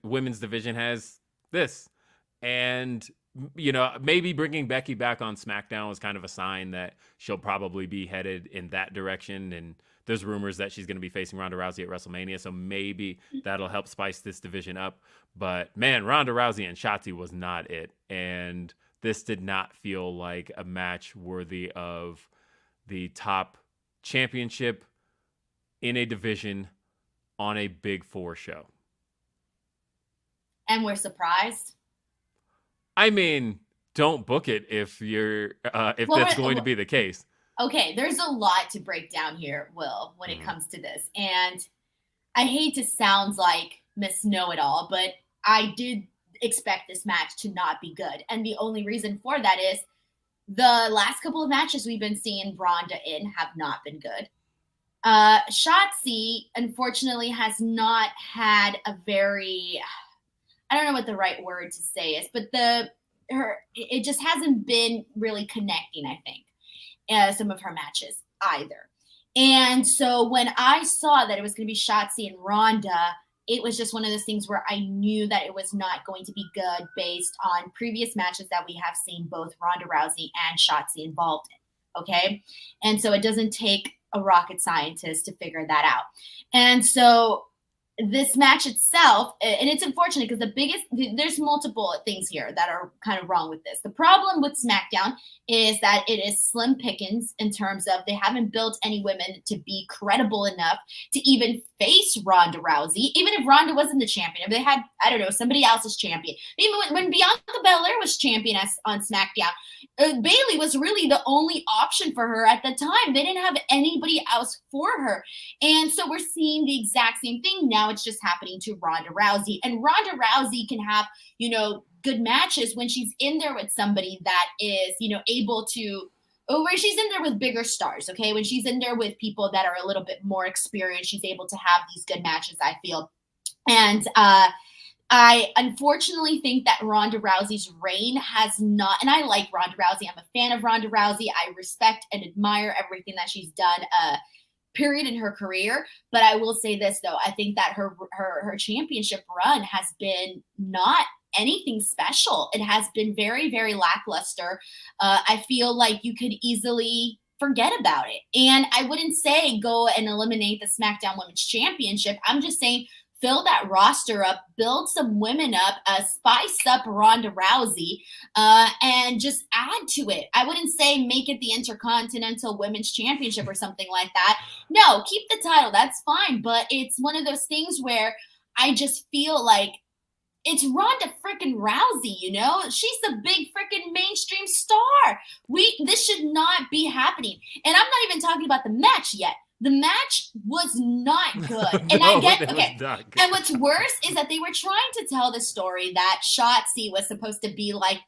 women's division has this. And you know, maybe bringing Becky back on SmackDown was kind of a sign that she'll probably be headed in that direction. And there's rumors that she's going to be facing Ronda Rousey at WrestleMania, so maybe that'll help spice this division up. But man, Ronda Rousey and Shotzi was not it. And this did not feel like a match worthy of the top championship in a division on a Big Four show. And we're surprised. I mean, don't book it if you're that's going to be the case. Okay, there's a lot to break down here, Will, when it comes to this. And I hate to sound like Miss Know-It-All, but I did expect this match to not be good. And the only reason for that is the last couple of matches we've been seeing Ronda in have not been good. Shotzi, unfortunately, has not had a very, I don't know what the right word to say is, but it just hasn't been really connecting, I think, some of her matches either. And so when I saw that it was going to be Shotzi and Ronda, it was just one of those things where I knew that it was not going to be good based on previous matches that we have seen both Ronda Rousey and Shotzi involved in. Okay. And so it doesn't take a rocket scientist to figure that out. And so this match itself, and it's unfortunate because there's multiple things here that are kind of wrong with this. The problem with SmackDown is that it is slim pickings in terms of they haven't built any women to be credible enough to even face Ronda Rousey, even if Ronda wasn't the champion. If they had, I don't know, somebody else's champion. Even when Bianca Belair was champion on SmackDown, Bayley was really the only option for her at the time. They didn't have anybody else for her. And so we're seeing the exact same thing now. It's just happening to Ronda Rousey. And Ronda Rousey can have, good matches when she's in there with somebody that is, able to, where she's in there with bigger stars, okay? When she's in there with people that are a little bit more experienced, she's able to have these good matches, I feel. And I unfortunately think that Ronda Rousey's reign has not, and I like Ronda Rousey. I'm a fan of Ronda Rousey. I respect and admire everything that she's done, period, in her career. But I will say this, though. I think that her championship run has been not anything special. It has been very, very lackluster. I feel like you could easily forget about it. And I wouldn't say go and eliminate the SmackDown Women's Championship. I'm just saying fill that roster up, build some women up, spice up Ronda Rousey, and just add to it. I wouldn't say make it the Intercontinental Women's Championship or something like that. No, keep the title. That's fine. But it's one of those things where I just feel like it's Ronda freaking Rousey, She's the big freaking mainstream star. This should not be happening. And I'm not even talking about the match yet. The match was not good. And And what's worse is that they were trying to tell the story that Shotzi was supposed to be like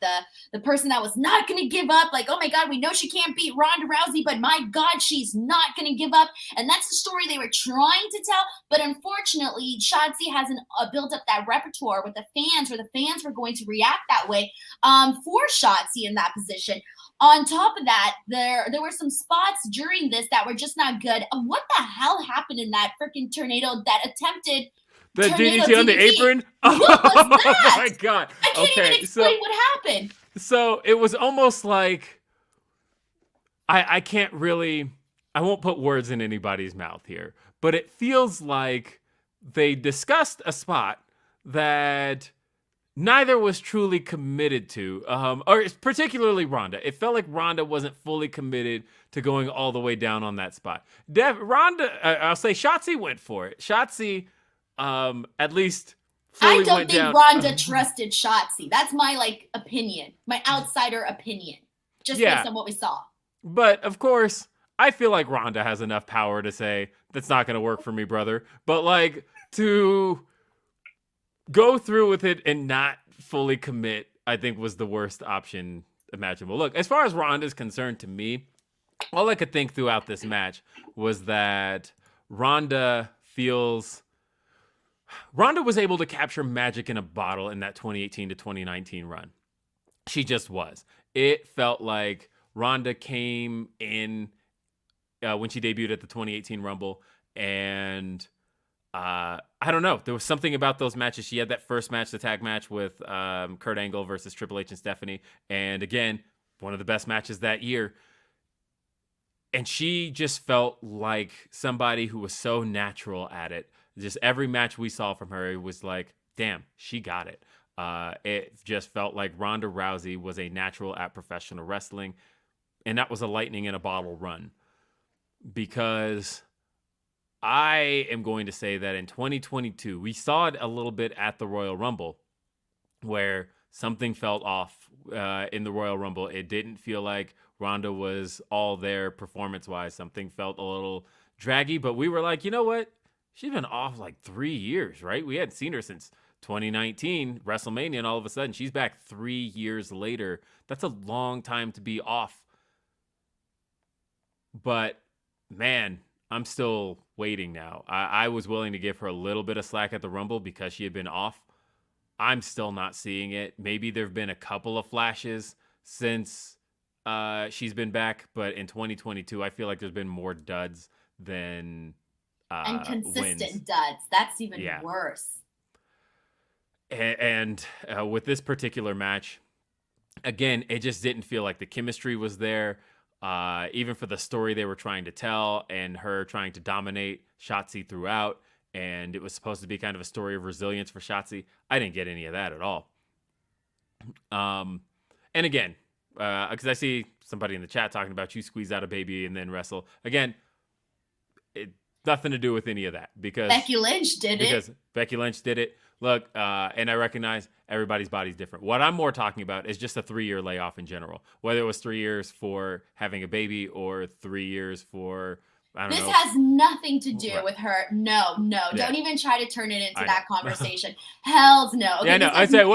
the person that was not going to give up. Like, oh my God, we know she can't beat Ronda Rousey, but my God, she's not going to give up. And that's the story they were trying to tell. But unfortunately, Shotzi hasn't built up that repertoire with the fans, where the fans were going to react that way for Shotzi in that position. On top of that, there were some spots during this that were just not good. What the hell happened in that freaking tornado that attempted the DDT on the apron? What was that? Oh my God. I can't even explain what happened. So it was almost like, I can't really, I won't put words in anybody's mouth here, but it feels like they discussed a spot that neither was truly committed to, or particularly Ronda. It felt like Ronda wasn't fully committed to going all the way down on that spot. I'll say Shotzi went for it. Shotzi, at least fully I don't went think down. Ronda trusted Shotzi. That's my opinion, my outsider opinion, just based on what we saw. But of course, I feel like Ronda has enough power to say, that's not going to work for me, brother. But to go through with it and not fully commit, I think was the worst option imaginable. Look, as far as Ronda's concerned, to me, all I could think throughout this match was that Ronda was able to capture magic in a bottle in that 2018 to 2019 run. She just was. It felt like Ronda came in when she debuted at the 2018 Rumble, and I don't know. There was something about those matches. She had that first match, the tag match with Kurt Angle versus Triple H and Stephanie. And again, one of the best matches that year. And she just felt like somebody who was so natural at it. Just every match we saw from her, it was like, damn, she got it. It just felt like Ronda Rousey was a natural at professional wrestling. And that was a lightning in a bottle run. Because I am going to say that in 2022, we saw it a little bit at the Royal Rumble where something felt off in the Royal Rumble. It didn't feel like Ronda was all there performance-wise. Something felt a little draggy, but we were like, you know what? She's been off 3 years, right? We hadn't seen her since 2019, WrestleMania, and all of a sudden she's back 3 years later. That's a long time to be off. But, man, I'm still waiting now. I was willing to give her a little bit of slack at the Rumble because she had been off. I'm still not seeing it. Maybe there have been a couple of flashes since she's been back, but in 2022, I feel like there's been more duds than and consistent wins. duds. That's even worse. And with this particular match, again, it just didn't feel like the chemistry was there. Even for the story they were trying to tell and her trying to dominate Shotzi throughout. And it was supposed to be kind of a story of resilience for Shotzi. I didn't get any of that at all. And again, because I see somebody in the chat talking about you squeeze out a baby and then wrestle. Again, nothing to do with any of that. Because Becky Lynch did it. Because Becky Lynch did it. Look, and I recognize everybody's body's different. What I'm more talking about is just a 3-year layoff in general. Whether it was 3 years for having a baby or 3 years for, I don't know. This has nothing to do with her. No. Don't even try to turn it into that conversation. Hells no. Okay, yeah, no. I say,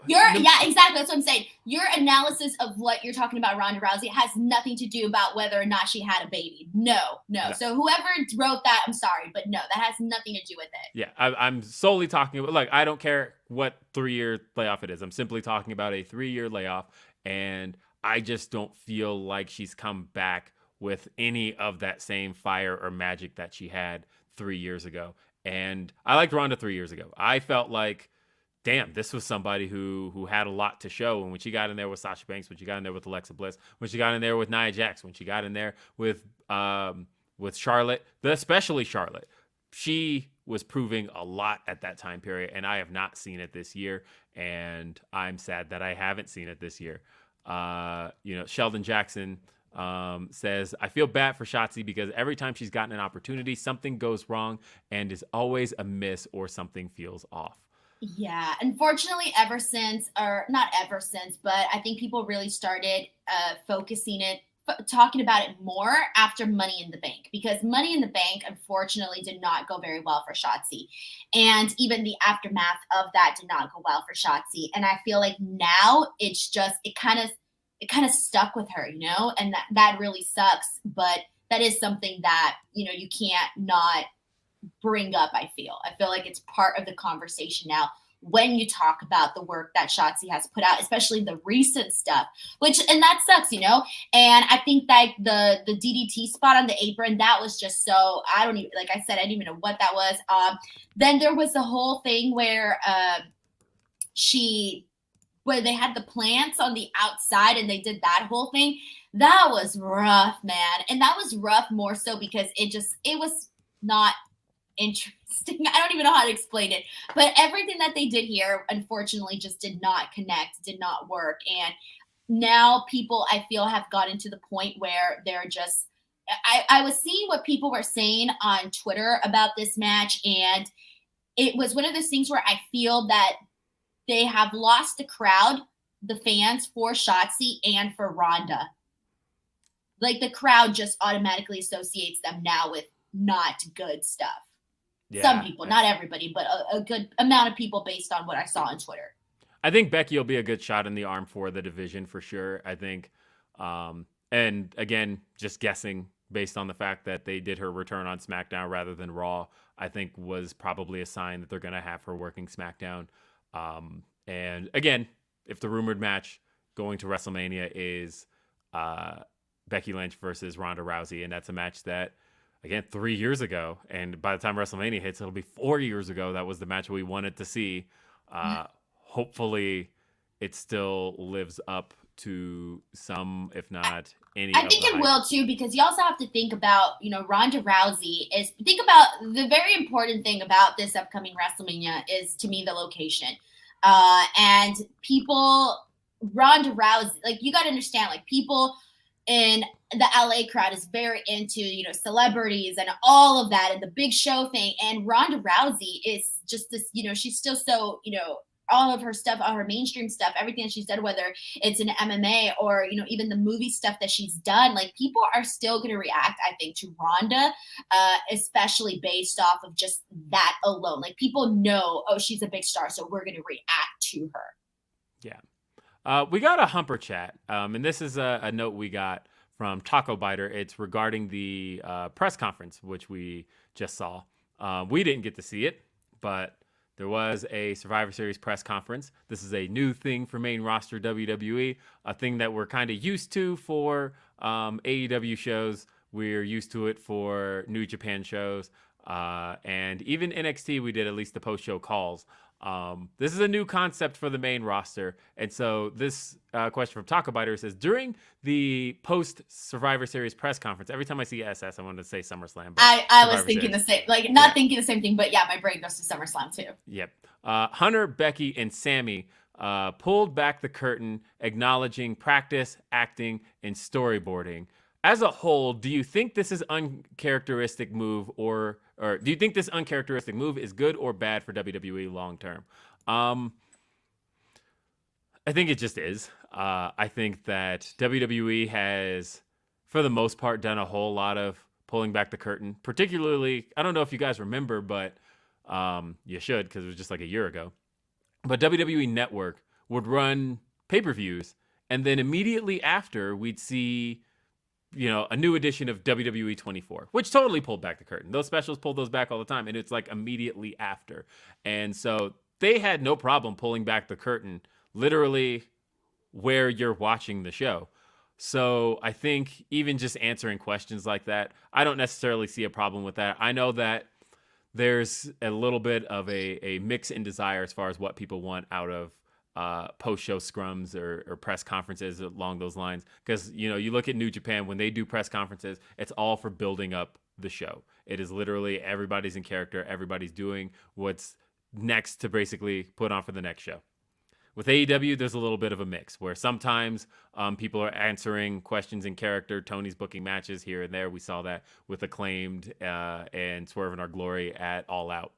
yeah, exactly. That's what I'm saying. Your analysis of what you're talking about, Ronda Rousey, has nothing to do about whether or not she had a baby. No. So whoever wrote that, I'm sorry, but no, that has nothing to do with it. Yeah, I'm solely talking about, look, I don't care what 3-year layoff it is. I'm simply talking about a 3-year layoff, and I just don't feel like she's come back with any of that same fire or magic that she had 3 years ago. And I liked Ronda 3 years ago. I felt like, damn, this was somebody who had a lot to show. And when she got in there with Sasha Banks, when she got in there with Alexa Bliss, when she got in there with Nia Jax, when she got in there with Charlotte, especially Charlotte, she was proving a lot at that time period. And I have not seen it this year. And I'm sad that I haven't seen it this year. Sheldon Jackson says, I feel bad for Shotzi because every time she's gotten an opportunity, something goes wrong and is always a miss or something feels off. Yeah, unfortunately, not ever since, but I think people really started talking about it more after Money in the Bank, because Money in the Bank, unfortunately, did not go very well for Shotzi. And even the aftermath of that did not go well for Shotzi. And I feel like now it's just, it kind of stuck with her, and that really sucks. But that is something that, you can't not bring up, I feel like it's part of the conversation now when you talk about the work that Shotzi has put out, especially the recent stuff, and that sucks, and I think that the DDT spot on the apron, that was just so, I don't even know what that was. Then there was the whole thing where they had the plants on the outside and they did that whole thing. That was rough, man. And that was rough more so because it was not interesting. I don't even know how to explain it, but everything that they did here, unfortunately, just did not connect, did not work. And now people, I feel, have gotten to the point where they're just, I was seeing what people were saying on Twitter about this match. And it was one of those things where I feel that they have lost the crowd, the fans, for Shotzi and for Ronda. Like, the crowd just automatically associates them now with not good stuff. Yeah, some people, not everybody, but a good amount of people based on what I saw on Twitter. I think Becky will be a good shot in the arm for the division for sure. I think, and again, just guessing based on the fact that they did her return on SmackDown rather than Raw, I think was probably a sign that they're going to have her working SmackDown. And again, if the rumored match going to WrestleMania is Becky Lynch versus Ronda Rousey, and that's a match that, again, 3 years ago, and by the time WrestleMania hits, it'll be 4 years ago. That was the match we wanted to see. Hopefully, it still lives up to some, if not any. I think it will too, because you also have to think about, Ronda Rousey think about the very important thing about this upcoming WrestleMania is, to me, the location. And people, Ronda Rousey, you got to understand, people in the LA crowd is very into, celebrities and all of that and the big show thing. And Ronda Rousey is just this, she's still so, all of her stuff, all her mainstream stuff, everything that she's done, whether it's in MMA or, even the movie stuff that she's done, people are still going to react, I think, to Ronda, especially based off of just that alone. People know, oh, she's a big star, so we're going to react to her. Yeah. We got a Humper chat, and this is a note we got from Taco Biter. It's regarding the press conference, which we just saw. We didn't get to see it, but there was a Survivor Series press conference. This is a new thing for main roster WWE, a thing that we're kind of used to for AEW shows. We're used to it for New Japan shows. And even NXT, we did at least the post-show calls. This is a new concept for the main roster. And so this question from Taco Biter says, during the post-Survivor Series press conference, every time I see SS, I wanted to say SummerSlam. But I was thinking the same, like not thinking the same thing, but yeah, my brain goes to SummerSlam too. Yep. Hunter, Becky, and Sammy pulled back the curtain, acknowledging practice, acting, and storyboarding. As a whole, do you think this is uncharacteristic move or do you think this uncharacteristic move is good or bad for WWE long term? I think it just is. I think that WWE has, for the most part, done a whole lot of pulling back the curtain. Particularly, I don't know if you guys remember, but you should because it was just like a year ago. But WWE Network would run pay-per-views, and then immediately after, we'd see a new edition of WWE 24, which totally pulled back the curtain. Those specials pulled those back all the time, and it's like immediately after. And so they had no problem pulling back the curtain literally where you're watching the show. So I think even just answering questions like that, I don't necessarily see a problem with that. I know that there's a little bit of a mix in desire as far as what people want out of post-show scrums or press conferences along those lines. Because, you look at New Japan, when they do press conferences, it's all for building up the show. It is literally everybody's in character. Everybody's doing what's next to basically put on for the next show. With AEW, there's a little bit of a mix where sometimes people are answering questions in character. Tony's booking matches here and there. We saw that with Acclaimed and Swerve in Our Glory at All Out.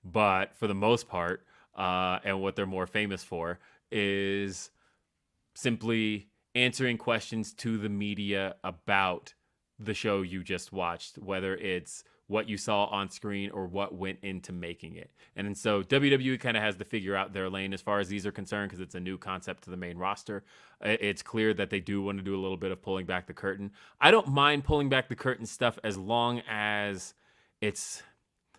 But for the most part, and what they're more famous for is simply answering questions to the media about the show you just watched, whether it's what you saw on screen or what went into making it. And so WWE kind of has to figure out their lane as far as these are concerned because it's a new concept to the main roster. It's clear that they do want to do a little bit of pulling back the curtain. I don't mind pulling back the curtain stuff as long as it's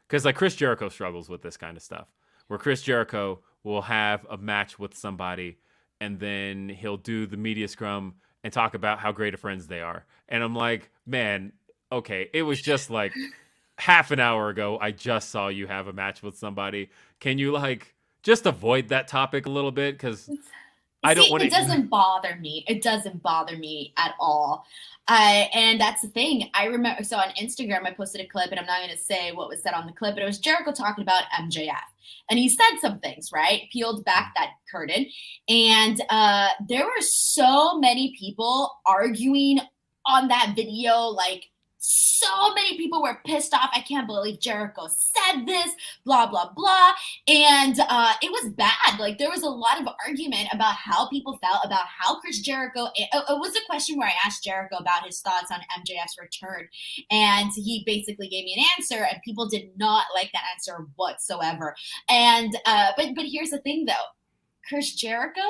because like Chris Jericho struggles with this kind of stuff, where Chris Jericho will have a match with somebody and then he'll do the media scrum and talk about how great of friends they are. And I'm like, man, okay, it was just like half an hour ago, I just saw you have a match with somebody. Can you just avoid that topic a little bit? Because I don't want to. It doesn't bother me. It doesn't bother me at all. And that's the thing. I remember, so on Instagram, I posted a clip, and I'm not going to say what was said on the clip, but it was Jericho talking about MJF. And he said some things, right? Peeled back that curtain. And there were so many people arguing on that video, so many people were pissed off. I can't believe Jericho said this, blah, blah, blah. And it was bad. There was a lot of argument about how people felt about how Chris Jericho, it was a question where I asked Jericho about his thoughts on MJF's return. And he basically gave me an answer, and people did not like that answer whatsoever. And, but here's the thing though, Chris Jericho,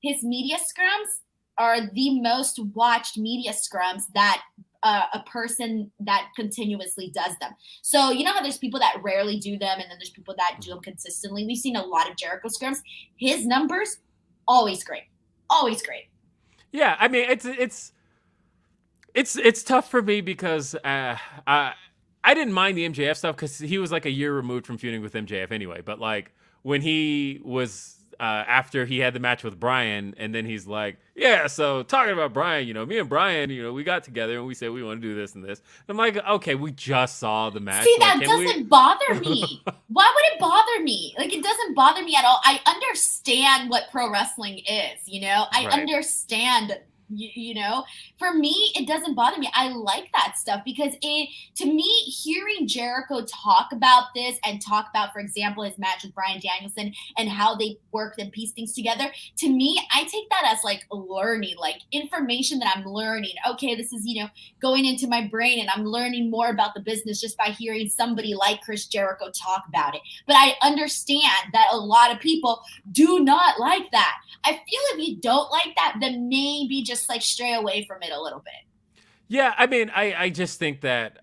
his media scrums are the most watched media scrums that a person that continuously does them. So you know how there's people that rarely do them and then there's people that do them consistently. We've seen a lot of Jericho scrums. His numbers, always great. Always great. Yeah, I mean, it's tough for me because I didn't mind the MJF stuff because he was like a year removed from feuding with MJF anyway. But when he was after he had the match with Brian, and then he's like, yeah, so talking about Brian, me and Brian, we got together and we said we want to do this and this. And I'm like, okay, we just saw the match. See, that doesn't bother me. Why would it bother me? It doesn't bother me at all. I understand what pro wrestling is, I understand. For me, it doesn't bother me. I like that stuff because to me, hearing Jericho talk about this and talk about, for example, his match with Bryan Danielson and how they worked and pieced things together, to me, I take that as learning, information that I'm learning. Okay, this is, going into my brain and I'm learning more about the business just by hearing somebody like Chris Jericho talk about it. But I understand that a lot of people do not like that. I feel if you don't like that, then maybe just stray away from it a little bit. Yeah, I mean, I just think that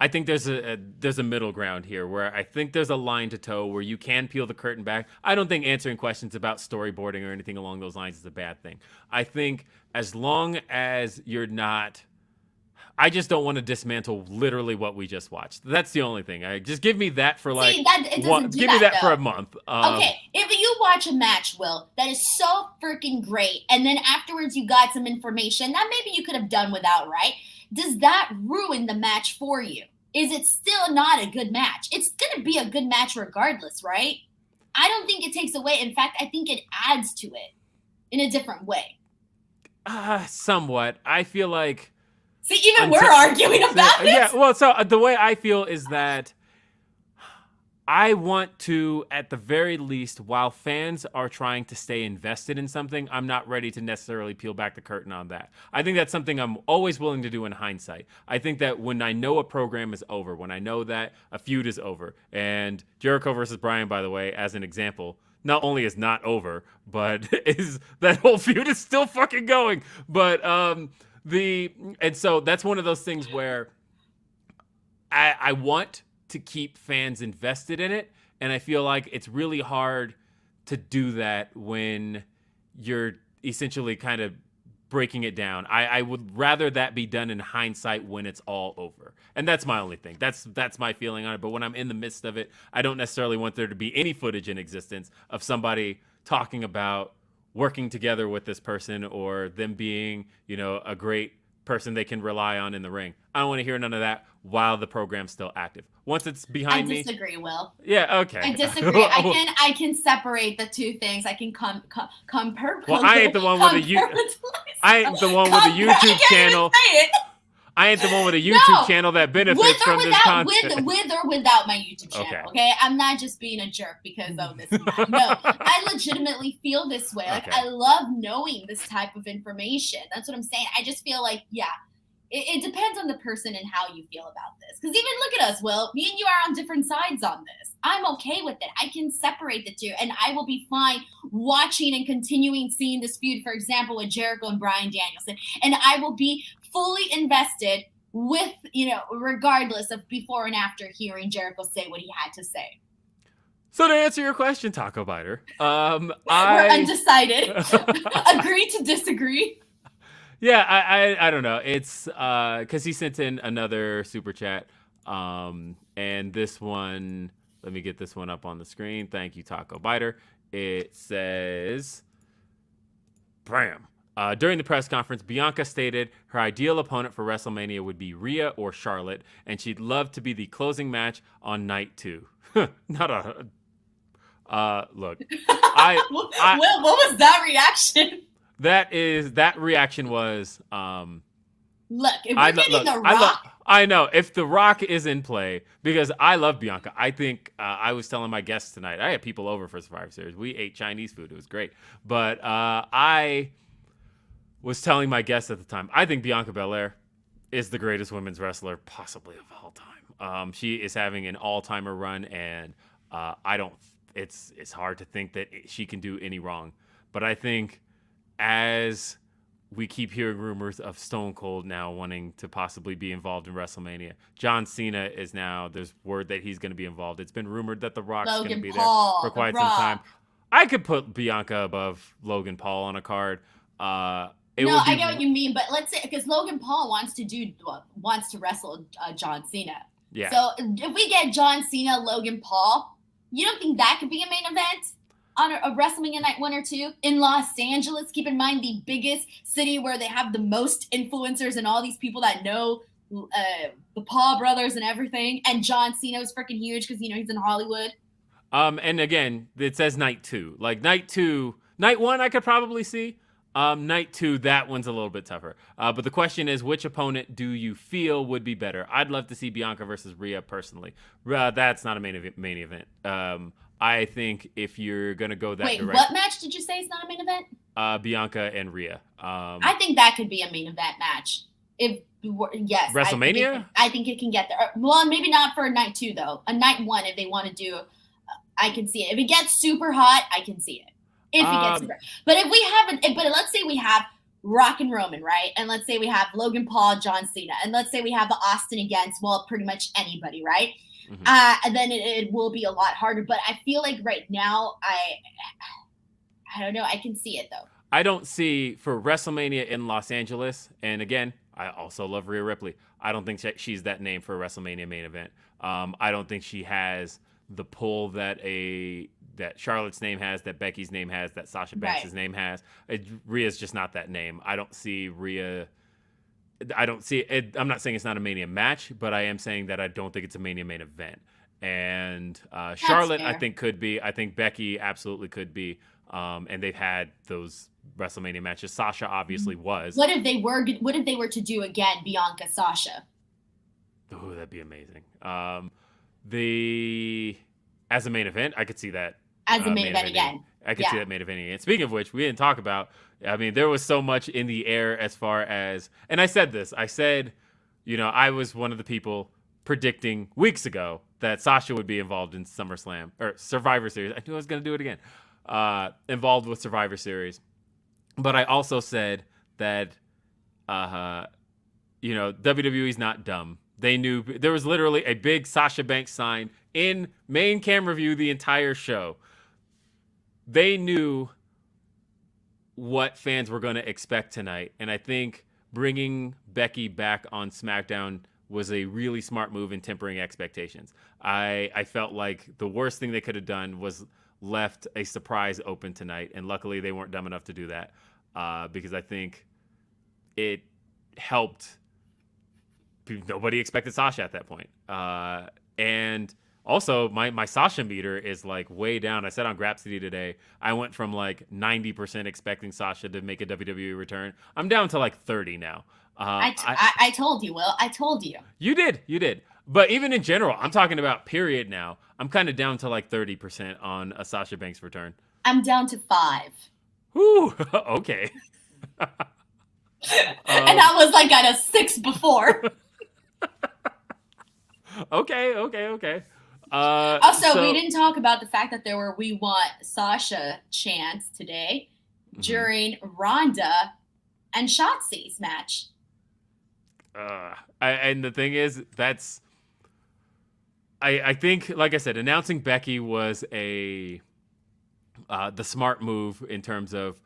I think there's a middle ground here where I think there's a line to toe where you can peel the curtain back. I don't think answering questions about storyboarding or anything along those lines is a bad thing. I think as long as you're not, I just don't want to dismantle literally what we just watched. That's the only thing. I just give me that for like it doesn't do give me that, that for though. a month. Okay, if you watch a match, Will, that is so freaking great, and then afterwards you got some information that maybe you could have done without, right? Does that ruin the match for you? Is it still not a good match? It's going to be a good match regardless, right? I don't think it takes away. In fact, I think it adds to it in a different way. Somewhat. I feel like. See, even we're arguing about it. Yeah, well, so the way I feel is that I want to, at the very least, while fans are trying to stay invested in something, I'm not ready to necessarily peel back the curtain on that. I think that's something I'm always willing to do in hindsight. I think that when I know a program is over, when I know that a feud is over, and Jericho versus Bryan, by the way, as an example, not only is not over, but is that whole feud is still fucking going. But and so that's one of those things where I want to keep fans invested in it, and I feel like it's really hard to do that when you're essentially kind of breaking it down. I would rather that be done in hindsight when it's all over, and that's my only thing. That's my feeling on it. But when I'm in the midst of it, I don't necessarily want there to be any footage in existence of somebody talking about working together with this person or them being, a great person they can rely on in the ring. I don't want to hear none of that while the program's still active. Once it's behind me. I disagree, Will. Yeah, okay. I disagree. I can separate the two things. I can Well, I ain't the one with a YouTube channel. I ain't the one with a YouTube channel that benefits from this content. With or without my YouTube channel, okay? I'm not just being a jerk because of this. No, I legitimately feel this way. Like, I love knowing this type of information. That's what I'm saying. I just feel like, it depends on the person and how you feel about this. Because even look at us, Will. Me and you are on different sides on this. I'm okay with it. I can separate the two, and I will be fine watching and continuing seeing this feud, for example, with Jericho and Bryan Danielson. And I will be fully invested with, regardless of before and after hearing Jericho say what he had to say. So to answer your question, Taco Biter, we're undecided. Agree to disagree. Yeah, I don't know. It's because he sent in another super chat, and this one, let me get this one up on the screen. Thank you, Taco Biter. It says, bam. During the press conference, Bianca stated her ideal opponent for WrestleMania would be Rhea or Charlotte, and she'd love to be the closing match on night 2. Not a look. What was that reaction? That reaction was look, if we're getting The Rock. I know if The Rock is in play, because I love Bianca. I think I was telling my guests tonight, I had people over for Survivor Series. We ate Chinese food. It was great. But I was telling my guests at the time, I think Bianca Belair is the greatest women's wrestler possibly of all time. She is having an all-timer run, and it's hard to think that she can do any wrong. But I think as we keep hearing rumors of Stone Cold now wanting to possibly be involved in WrestleMania, John Cena is now, there's word that he's going to be involved. It's been rumored that The Rock's going to be there for quite some time. I could put Bianca above Logan Paul on a card. I get what you mean, but let's say, because Logan Paul wants to wrestle John Cena. Yeah. So if we get John Cena, Logan Paul, you don't think that could be a main event on a WrestleMania night 1 or 2 in Los Angeles? Keep in mind, the biggest city where they have the most influencers and all these people that know the Paul brothers and everything. And John Cena is freaking huge because he's in Hollywood. And again, it says night 2. Like night 1, I could probably see. Night 2, that one's a little bit tougher. But the question is, which opponent do you feel would be better? I'd love to see Bianca versus Rhea personally. That's not a main event. I think if you're going to go that direction. Wait, what match did you say is not a main event? Bianca and Rhea. I think that could be a main event match. Yes. WrestleMania? I think it can get there. Well, maybe not for a night 2, though. A night 1, if they want to do, I can see it. If it gets super hot, I can see it. If it gets super. But if we haven't, but let's say we have Rock and Roman, right? And let's say we have Logan Paul, John Cena, and let's say we have the Austin against, well, pretty much anybody, right? And then it will be a lot harder. But I feel like right now, I don't know. I can see it though. I don't see for WrestleMania in Los Angeles, and again, I also love Rhea Ripley. I don't think she's that name for a WrestleMania main event. I don't think she has the pull that Charlotte's name has, that Becky's name has, that Sasha Banks' name has. Rhea's just not that name. I don't see Rhea. I don't see it. I'm not saying it's not a Mania match, but I am saying that I don't think it's a Mania main event. And Charlotte, fair. I think, could be. I think Becky absolutely could be. And they've had those WrestleMania matches. Sasha obviously was. What if they were to do again Bianca Sasha? Oh, that'd be amazing. As a main event, I could see that. As a main event again. I could see that main event again. Speaking of which, we didn't talk about, I mean, there was so much in the air as far as, and I said this, I was one of the people predicting weeks ago that Sasha would be involved in SummerSlam, or Survivor Series. I knew I was going to do it again. Involved with Survivor Series. But I also said that, WWE's not dumb. They knew there was literally a big Sasha Banks sign in main camera view the entire show. They knew what fans were going to expect tonight. And I think bringing Becky back on SmackDown was a really smart move in tempering expectations. I felt like the worst thing they could have done was left a surprise open tonight. And luckily they weren't dumb enough to do that because I think it helped. Nobody expected Sasha at that point. And also, my Sasha meter is like way down. I said on Grapsity today, I went from like 90% expecting Sasha to make a WWE return. I'm down to like 30 now. I told you, Will. I told you. You did. But even in general, I'm talking about period now. I'm kind of down to like 30% on a Sasha Banks return. I'm down to 5. Whew, okay. And I was like at a 6 before. Okay. Also, we didn't talk about the fact that there were "We Want Sasha" chants today during Ronda and Shotzi's match. And the thing is, I think, like I said, announcing Becky was the smart move in terms of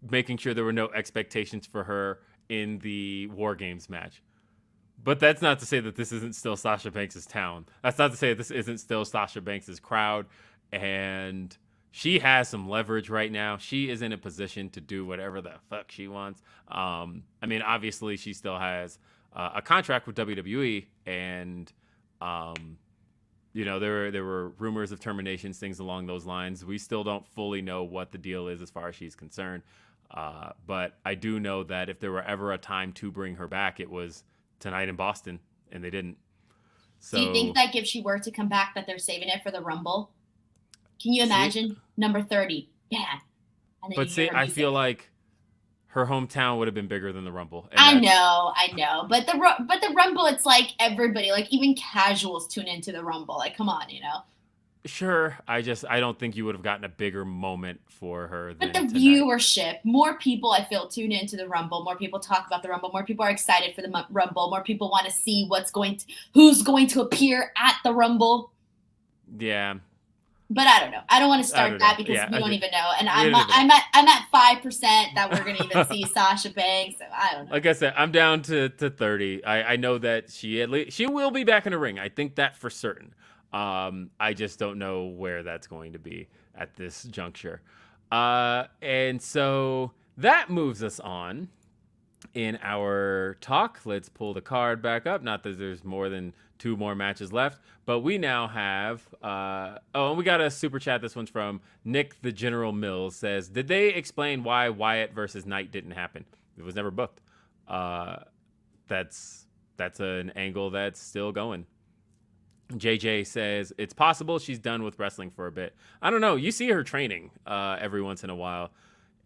making sure there were no expectations for her in the Wargames match. But that's not to say that this isn't still Sasha Banks' town. That's not to say that this isn't still Sasha Banks' crowd. And she has some leverage right now. She is in a position to do whatever the fuck she wants. I mean, obviously, she still has a contract with WWE. And, there were rumors of terminations, things along those lines. We still don't fully know what the deal is as far as she's concerned. But I do know that if there were ever a time to bring her back, it was tonight in Boston, and they didn't. So, do you think that if she were to come back, that they're saving it for the Rumble? Can you imagine number 30? Yeah. But see, I feel like her hometown would have been bigger than the Rumble. And I know. But the Rumble, it's like everybody, like even casuals tune into the Rumble. Like, come on, Sure. I don't think you would have gotten a bigger moment for her. But the viewership, more people, I feel, tune into the Rumble. More people talk about the Rumble. More people are excited for the Rumble. More people want to see who's going to appear at the Rumble. Yeah. But I don't know. I don't want to start that because we don't even know. And I'm at 5% that we're going to even see Sasha Banks. So I don't know. Like I said, I'm down to 30. I know that she will be back in the ring. I think that for certain. I just don't know where that's going to be at this juncture. And so that moves us on in our talk. Let's pull the card back up. Not that there's more than 2 more matches left, but we now have, and we got a super chat. This one's from Nick the General Mills. Says, did they explain why Wyatt versus Knight didn't happen? It was never booked. That's an angle that's still going. JJ says, it's possible she's done with wrestling for a bit. I don't know. You see her training every once in a while.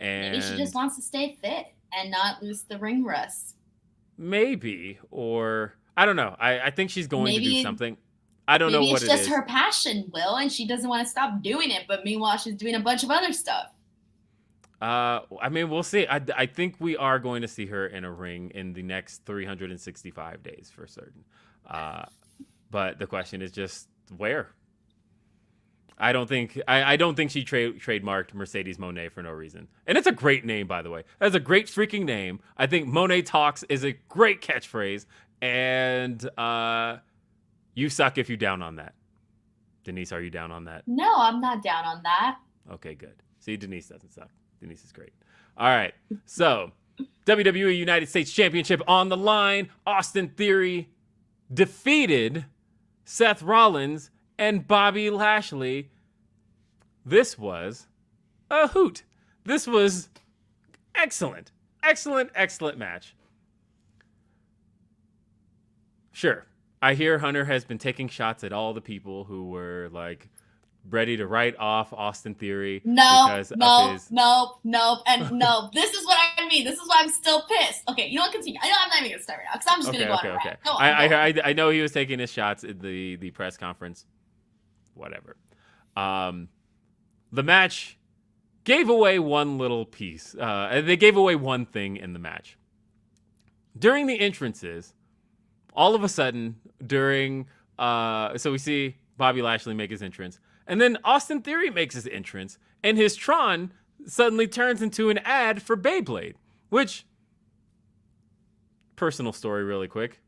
And maybe she just wants to stay fit and not lose the ring rust. Maybe. Or, I don't know. I think she's going to do something. I don't know what it is. Maybe it's just her passion, Will, and she doesn't want to stop doing it. But meanwhile, she's doing a bunch of other stuff. I mean, we'll see. I think we are going to see her in a ring in the next 365 days for certain. But the question is just where. I don't think she trademarked Mercedes Monet for no reason. And it's a great name, by the way. That's a great freaking name. I think Monet Talks is a great catchphrase. And you suck if you down on that. Denise, are you down on that? No, I'm not down on that. Okay, good. See, Denise doesn't suck. Denise is great. All right. So, WWE United States Championship on the line. Austin Theory defeated Seth Rollins and Bobby Lashley. This was a hoot. This was excellent. Excellent match. Sure. I hear Hunter has been taking shots at all the people who were like ready to write off Austin Theory. No. This is what I mean. This is why I'm still pissed. Okay, you know what? Continue. I know I'm not even going to start right now because I'm just going to go on a rant. Go on. I know he was taking his shots at the press conference. Whatever. The match gave away one little piece. They gave away one thing in the match. During the entrances, all of a sudden, so we see Bobby Lashley make his entrance, and then Austin Theory makes his entrance, and his Tron suddenly turns into an ad for Beyblade, which, personal story really quick.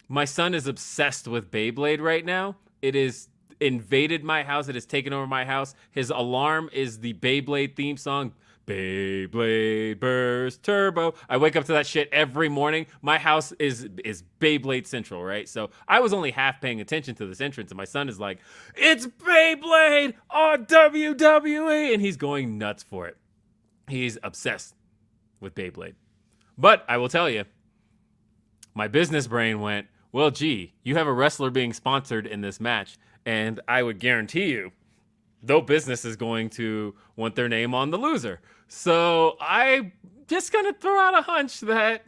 My son is obsessed with Beyblade right now. It is invaded my house. It has taken over my house. His alarm is the Beyblade theme song. Beyblade Burst Turbo. I wake up to that shit every morning. My house is Beyblade Central, right? So I was only half paying attention to this entrance, and my son is like, "It's Beyblade on WWE," and he's going nuts for it. He's obsessed with Beyblade. But I will tell you, my business brain went, well, gee, you have a wrestler being sponsored in this match, and I would guarantee you, no business is going to want their name on the loser. So I just going to throw out a hunch that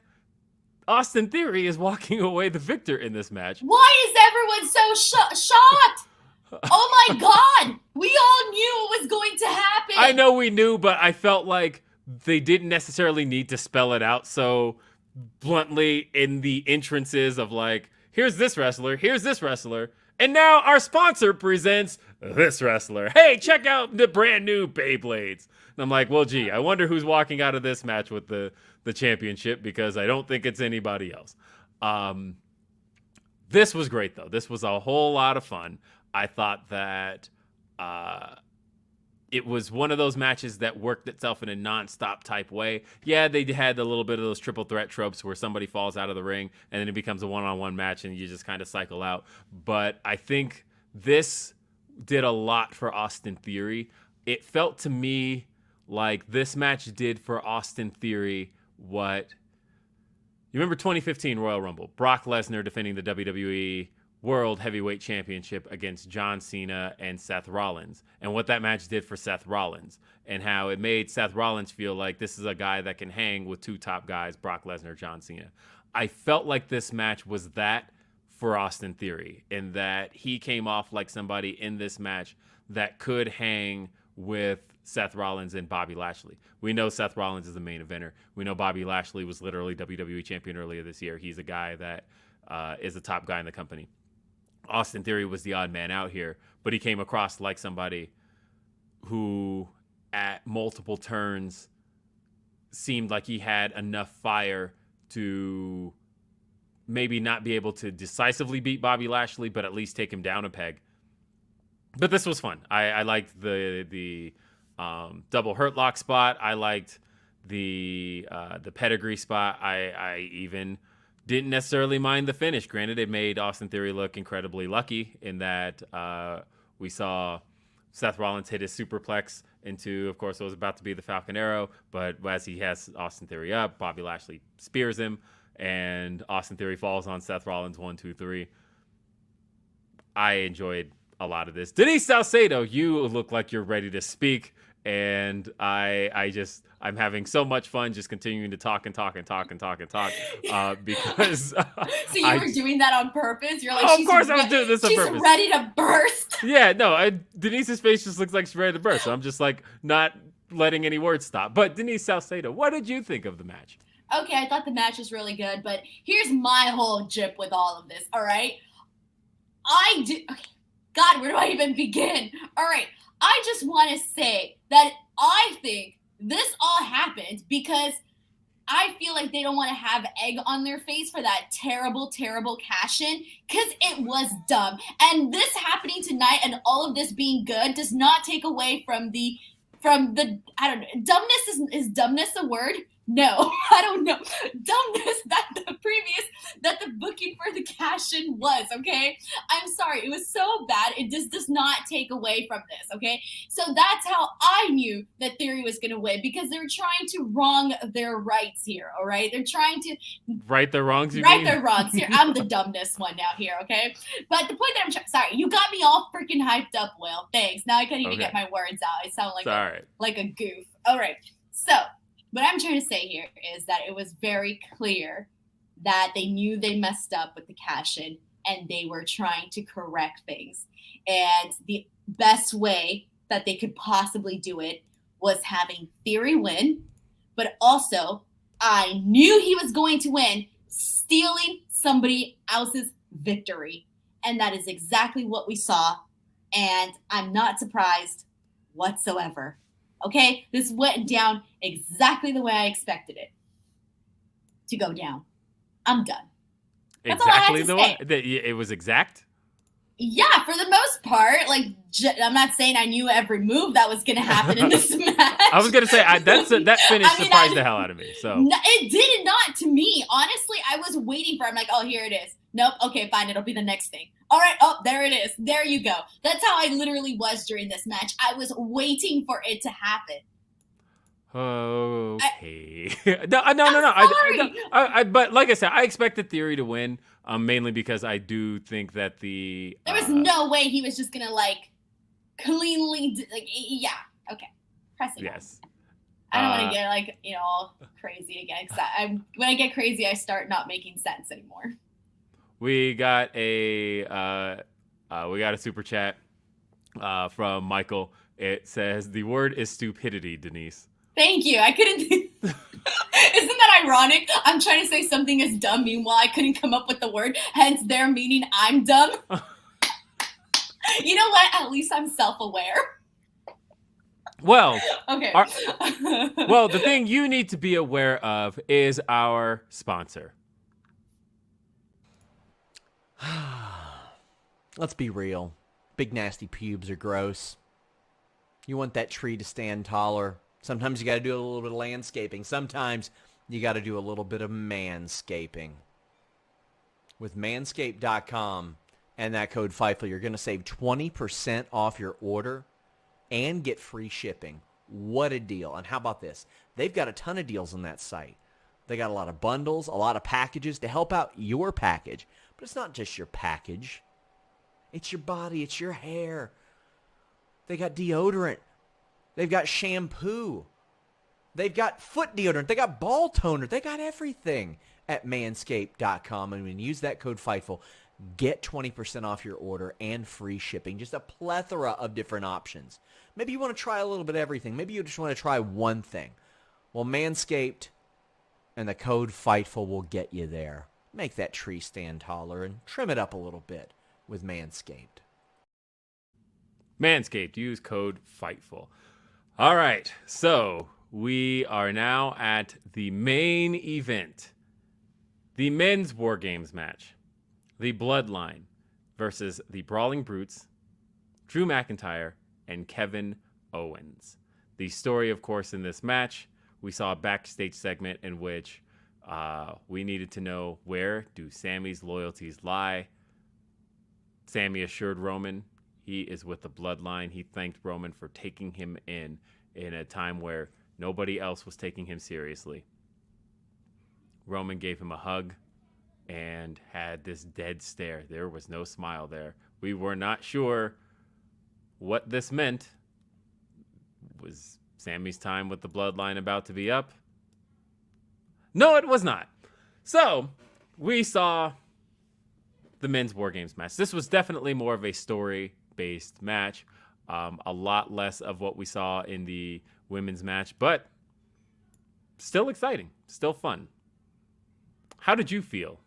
Austin Theory is walking away the victor in this match. Why is everyone so shocked? Oh my God. We all knew it was going to happen. I know we knew, but I felt like they didn't necessarily need to spell it out so bluntly in the entrances of like, here's this wrestler, and now our sponsor presents this wrestler. Hey, check out the brand new Beyblades. And I'm like, well, gee, I wonder who's walking out of this match with the championship, because I don't think it's anybody else. This was great, though. This was a whole lot of fun. I thought that it was one of those matches that worked itself in a nonstop type way. Yeah, they had a little bit of those triple threat tropes where somebody falls out of the ring and then it becomes a one-on-one match and you just kind of cycle out. But I think this did a lot for Austin Theory. It felt to me like this match did for Austin Theory what... You remember 2015 Royal Rumble? Brock Lesnar defending the WWE World Heavyweight Championship against John Cena and Seth Rollins, and what that match did for Seth Rollins, and how it made Seth Rollins feel like this is a guy that can hang with two top guys, Brock Lesnar, John Cena. I felt like this match was that for Austin Theory, in that he came off like somebody in this match that could hang with Seth Rollins and Bobby Lashley. We know Seth Rollins is the main eventer. We know Bobby Lashley was literally WWE champion earlier this year. He's a guy that is a top guy in the company. Austin Theory was the odd man out here, but he came across like somebody who at multiple turns seemed like he had enough fire to maybe not be able to decisively beat Bobby Lashley, but at least take him down a peg. But this was fun. I liked the double hurt lock spot. I liked the pedigree spot. I even didn't necessarily mind the finish. Granted, it made Austin Theory look incredibly lucky in that we saw Seth Rollins hit his superplex into, of course, it was about to be the Falcon Arrow, but as he has Austin Theory up, Bobby Lashley spears him, and Austin Theory falls on Seth Rollins 1, 2, 3. I enjoyed a lot of this. Denise Salcedo, you look like you're ready to speak, and I'm having so much fun just continuing to talk because So you were doing that on purpose? You're like, of course I was doing this on purpose. She's ready to burst. Yeah, no, Denise's face just looks like she's ready to burst. So I'm just like not letting any words stop. But Denise Salcedo, what did you think of the match? Okay, I thought the match was really good, but here's my whole jip with all of this, all right? Okay. God, where do I even begin? All right, I just want to say that I think this all happened because I feel like they don't want to have egg on their face for that terrible, terrible cash-in because it was dumb. And this happening tonight and all of this being good does not take away from the I don't know, dumbness is dumbness a word? No, I don't know. Dumbness that the booking for the cash-in was, okay? I'm sorry, it was so bad. It just does not take away from this, okay? So that's how I knew that Theory was going to win because they're trying to wrong their rights here, all right? They're trying to right their wrongs, their wrongs here. I'm the dumbness one now here, okay? But the point that I'm trying, sorry, you got me all freaking hyped up, Will. Thanks. Now I can't even get my words out. I sound like like a goof. All right. So what I'm trying to say here is that it was very clear that they knew they messed up with the cash-in and they were trying to correct things. And the best way that they could possibly do it was having Theory win, but also I knew he was going to win, stealing somebody else's victory. And that is exactly what we saw. And I'm not surprised whatsoever. Okay? This went down exactly the way I expected it to go down. I'm done. That's exactly all I had to say. It was exact? Yeah, for the most part. Like, I'm not saying I knew every move that was going to happen in this match. I was going to say, that finish surprised the hell out of me. So no, it did not to me. Honestly, I was waiting for it. I'm like, oh, here it is. Nope. Okay, fine. It'll be the next thing. All right. Oh, there it is. There you go. That's how I literally was during this match. I was waiting for it to happen. Okay. No. But like I said, I expected Theory to win, mainly because I do think that there was no way he was just gonna cleanly yeah. Okay. Pressing. Yes. I don't want to get all crazy again. Because when I get crazy, I start not making sense anymore. We got a super chat from Michael. It says the word is stupidity, Denise. Thank you. I couldn't. Isn't that ironic? I'm trying to say something is dumb. Meanwhile, I couldn't come up with the word. Hence, their meaning I'm dumb. You know what? At least I'm self-aware. Well, okay. Well, the thing you need to be aware of is our sponsor. Let's be real. Big nasty pubes are gross. You want that tree to stand taller. Sometimes you got to do a little bit of landscaping. Sometimes you got to do a little bit of manscaping. With manscaped.com and that code FIFO, you're going to save 20% off your order and get free shipping. What a deal. And how about this? They've got a ton of deals on that site. They got a lot of bundles, a lot of packages to help out your package. But it's not just your package. It's your body. It's your hair. They got deodorant. They've got shampoo. They've got foot deodorant. They got ball toner. They got everything at manscaped.com. And when you use that code FIGHTFUL, get 20% off your order and free shipping. Just a plethora of different options. Maybe you want to try a little bit of everything. Maybe you just want to try one thing. Well, Manscaped and the code FIGHTFUL will get you there. Make that tree stand taller and trim it up a little bit with Manscaped. Manscaped, use code FIGHTFUL. All right, so we are now at the main event. The men's Wargames match. The Bloodline versus the Brawling Brutes, Drew McIntyre, and Kevin Owens. The story, of course, in this match, we saw a backstage segment in which we needed to know where do Sammy's loyalties lie. Sammy assured Roman he is with the Bloodline. He thanked Roman for taking him in a time where nobody else was taking him seriously. Roman gave him a hug and had this dead stare. There was no smile there. We were not sure what this meant. Was Sammy's time with the Bloodline about to be up? No, it was not. So, we saw the men's Wargames match. This was definitely more of a story-based match. A lot less of what we saw in the women's match, but still exciting, still fun. How did you feel?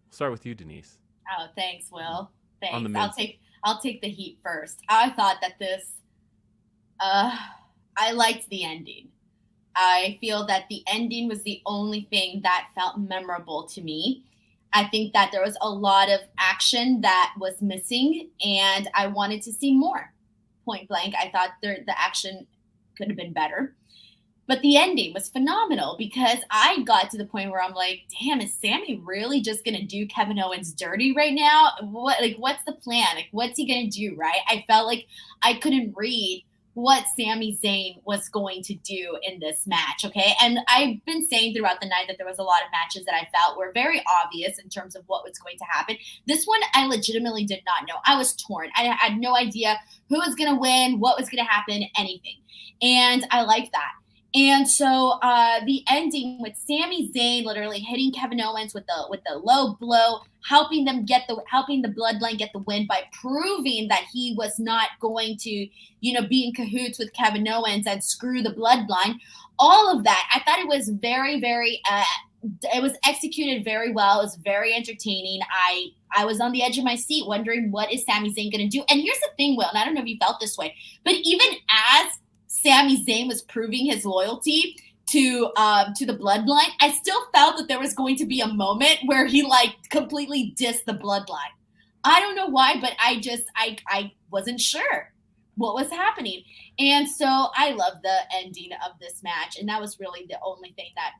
We'll start with you, Denise. Oh, thanks, Will. Thanks. On the I'll take the heat first. I thought that this I liked the ending. I feel that the ending was the only thing that felt memorable to me. I think that there was a lot of action that was missing, and I wanted to see more. Point blank, I thought the action could have been better. But the ending was phenomenal because I got to the point where I'm like, damn, is Sammy really just going to do Kevin Owens dirty right now? What's the plan? Like, what's he going to do, right? I felt like I couldn't read what Sami Zayn was going to do in this match, okay? And I've been saying throughout the night that there was a lot of matches that I felt were very obvious in terms of what was going to happen. This one, I legitimately did not know. I was torn. I had no idea who was going to win, what was going to happen, anything. And I like that. And so the ending with Sami Zayn literally hitting Kevin Owens with the low blow, helping the Bloodline get the win by proving that he was not going to, be in cahoots with Kevin Owens and screw the Bloodline. All of that, I thought it was very, very. It was executed very well. It was very entertaining. I was on the edge of my seat wondering what is Sami Zayn going to do. And here's the thing, Will, and I don't know if you felt this way, but even as Sami Zayn was proving his loyalty to the Bloodline, I still felt that there was going to be a moment where he completely dissed the Bloodline. I don't know why, but I wasn't sure what was happening. And so I love the ending of this match, and that was really the only thing that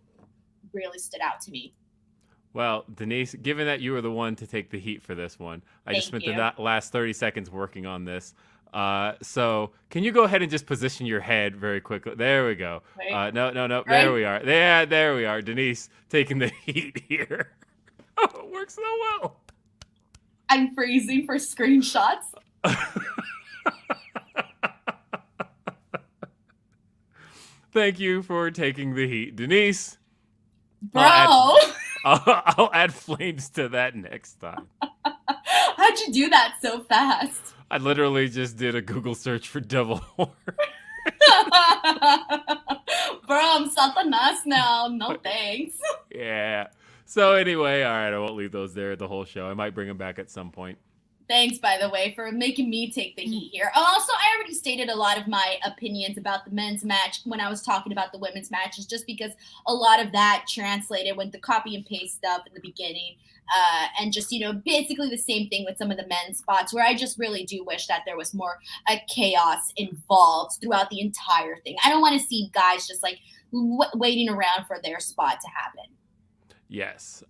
really stood out to me. Well, Denise, given that you were the one to take the heat for this one, I just spent the last 30 seconds working on this. So can you go ahead and just position your head very quickly? There we go. No. Right. There we are. There we are. Denise taking the heat here. Oh, it works so well. I'm freezing for screenshots. Thank you for taking the heat, Denise. Bro. I'll add flames to that next time. How'd you do that so fast? I literally just did a Google search for devil horror. Bro, I'm Satanas now. No thanks. Yeah. So anyway, all right, I won't leave those there the whole show. I might bring them back at some point. Thanks, by the way, for making me take the heat here. Also, I already stated a lot of my opinions about the men's match when I was talking about the women's matches, just because a lot of that translated with the copy and paste stuff in the beginning. And just, basically the same thing with some of the men's spots where I just really do wish that there was more chaos involved throughout the entire thing. I don't want to see guys just waiting around for their spot to happen. Yes.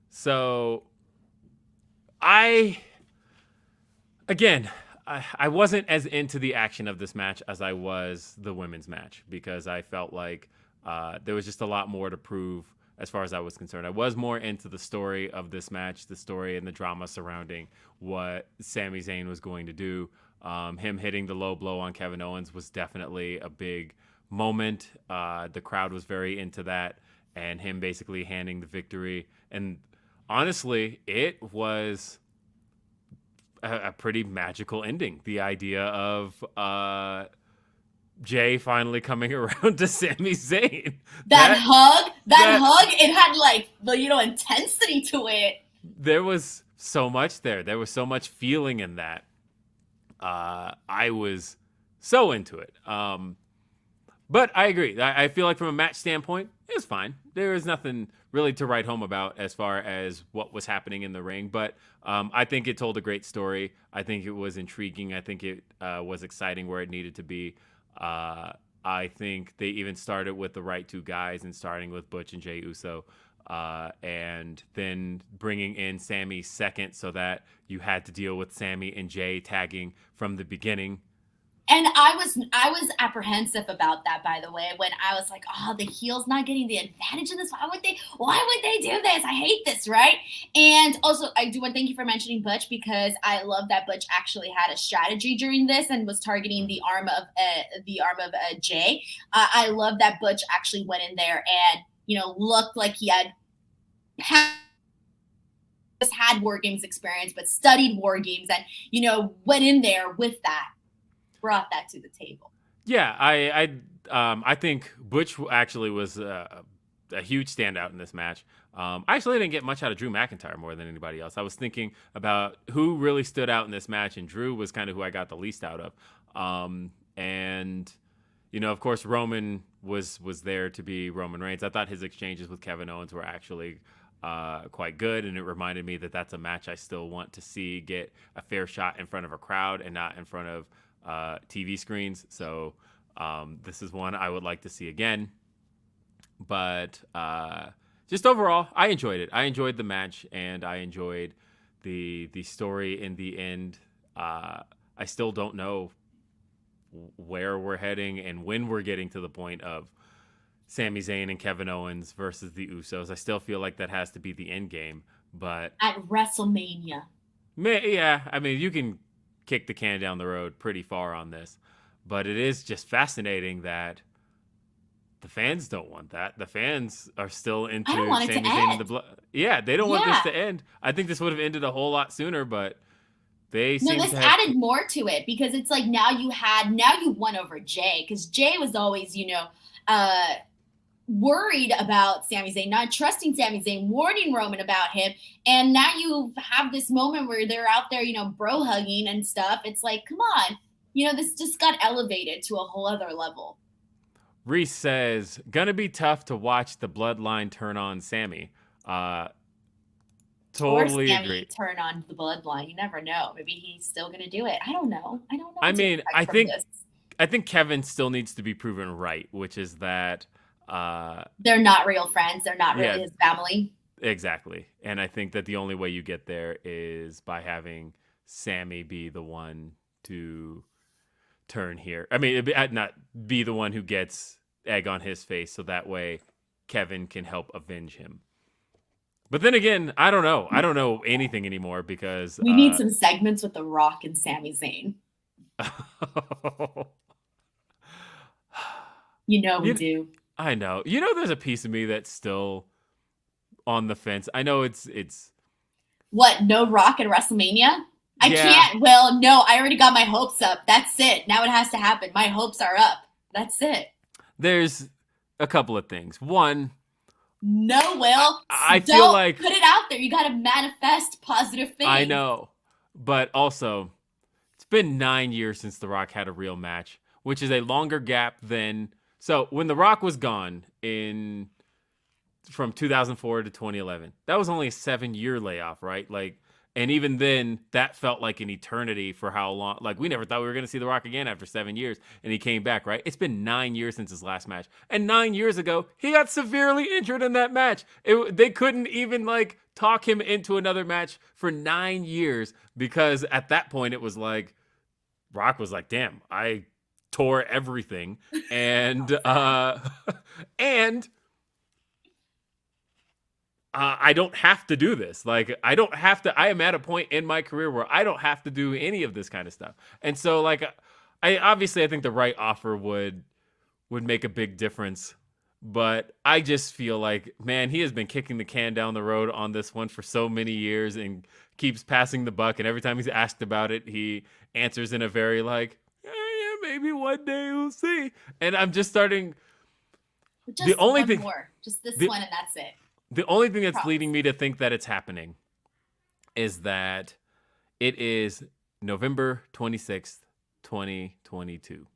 So I wasn't as into the action of this match as I was the women's match because I felt like there was just a lot more to prove as far as I was concerned. I was more into the story of this match, the story and the drama surrounding what Sami Zayn was going to do. Him hitting the low blow on Kevin Owens was definitely a big moment. The crowd was very into that, and him basically handing the victory. And honestly, it was a pretty magical ending. The idea of Jay finally coming around to Sami Zayn. That hug, it had intensity to it. There was so much there. There was so much feeling in that. I was so into it. But I agree. I feel like from a match standpoint, it was fine. There was nothing really to write home about as far as what was happening in the ring. But I think it told a great story. I think it was intriguing. I think it was exciting where it needed to be. I think they even started with the right two guys and starting with Butch and Jey Uso. And then bringing in Sammy second so that you had to deal with Sammy and Jay tagging from the beginning. And I was apprehensive about that, by the way, when I was like, oh, the heel's not getting the advantage in this. Why would they do this? I hate this, right? And also, I do want to thank you for mentioning Butch because I love that Butch actually had a strategy during this and was targeting the arm of Jay. I love that Butch actually went in there and looked like he had War Games experience, but studied War Games and went in there with that. Brought that to the table. Yeah, I think Butch actually was a huge standout in this match. I actually didn't get much out of Drew McIntyre more than anybody else. I was thinking about who really stood out in this match, and Drew was kind of who I got the least out of. And of course, Roman was there to be Roman Reigns. I thought his exchanges with Kevin Owens were actually quite good, and it reminded me that that's a match I still want to see get a fair shot in front of a crowd and not in front of TV screens. So this is one I would like to see again. But just overall, I enjoyed it. I enjoyed the match, and I enjoyed the story in the end. I still don't know where we're heading and when we're getting to the point of Sami Zayn and Kevin Owens versus the Usos. I still feel like that has to be the end game. But at WrestleMania. Yeah, I mean, you can kick the can down the road pretty far on this. But it is just fascinating that the fans don't want that. The fans are still into Sami Zayn and the blood. Yeah, they don't want this to end. I think this would have ended a whole lot sooner, but they seem this to have added more to it, because it's like now you won over Jay, because Jay was always, worried about Sami Zayn, not trusting Sami Zayn, warning Roman about him, and now you have this moment where they're out there, bro hugging and stuff. It's like, come on, this just got elevated to a whole other level. Reese says, gonna be tough to watch the bloodline turn on Sami. Totally agree. Turn on the bloodline. You never know. Maybe he's still gonna do it. I don't know. I mean, I think Kevin still needs to be proven right, which is that they're not real friends. They're not really his family. Exactly. And I think that the only way you get there is by having Sami be the one to turn here. I mean, not be the one who gets egg on his face, so that way Kevin can help avenge him. But then again, I don't know. I don't know anything anymore, because we need some segments with The Rock and Sami Zayn. We do. I know. There's a piece of me that's still on the fence. I know it's what, no Rock at WrestleMania? I can't. Well, no, I already got my hopes up. That's it. Now it has to happen. My hopes are up. That's it. There's a couple of things. One, no, Will. I feel like put it out there. You got to manifest positive things. I know. But also, it's been 9 years since The Rock had a real match, which is a longer gap than. So when The Rock was gone from 2004 to 2011, that was only a 7-year layoff, right? And even then, that felt like an eternity for how long. We never thought we were going to see The Rock again after 7 years, and he came back, right? It's been 9 years since his last match. And 9 years ago, he got severely injured in that match. They couldn't even, talk him into another match for 9 years, because at that point, it was like, Rock was like, damn, I tore everything. And, I don't have to do this. I don't have to. I am at a point in my career where I don't have to do any of this kind of stuff. And so, I think the right offer would make a big difference. But I just feel like, man, he has been kicking the can down the road on this one for so many years and keeps passing the buck. And every time he's asked about it, he answers in a very maybe one day we'll see. And I'm just starting. Just the only thing more, just this one, and that's it. The only thing that's leading me to think that it's happening is that it is November 26th, 2022.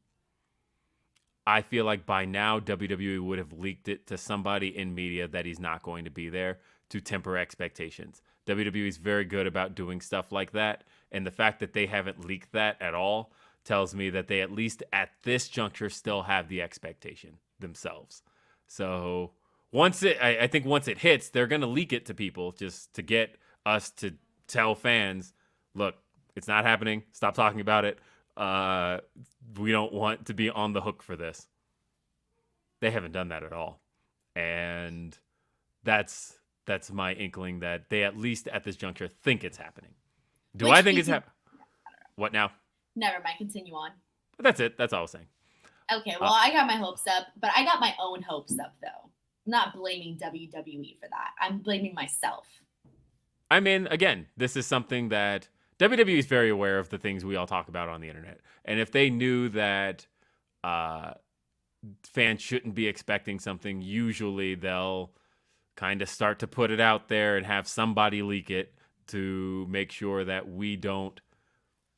I feel like by now WWE would have leaked it to somebody in media that he's not going to be there to temper expectations. WWE is very good about doing stuff like that, and the fact that they haven't leaked that at all tells me that they, at least at this juncture, still have the expectation themselves. So I think once it hits, they're going to leak it to people just to get us to tell fans, look, it's not happening. Stop talking about it. We don't want to be on the hook for this. They haven't done that at all. And that's my inkling that they, at least at this juncture, think it's happening. I think it's happening? What now? Never mind. Continue on. But that's it. That's all I was saying. Okay, well, I got my hopes up, but I got my own hopes up, though. I'm not blaming WWE for that. I'm blaming myself. I mean, again, this is something that WWE is very aware of, the things we all talk about on the internet. And if they knew that fans shouldn't be expecting something. Usually they'll kind of start to put it out there and have somebody leak it to make sure that we don't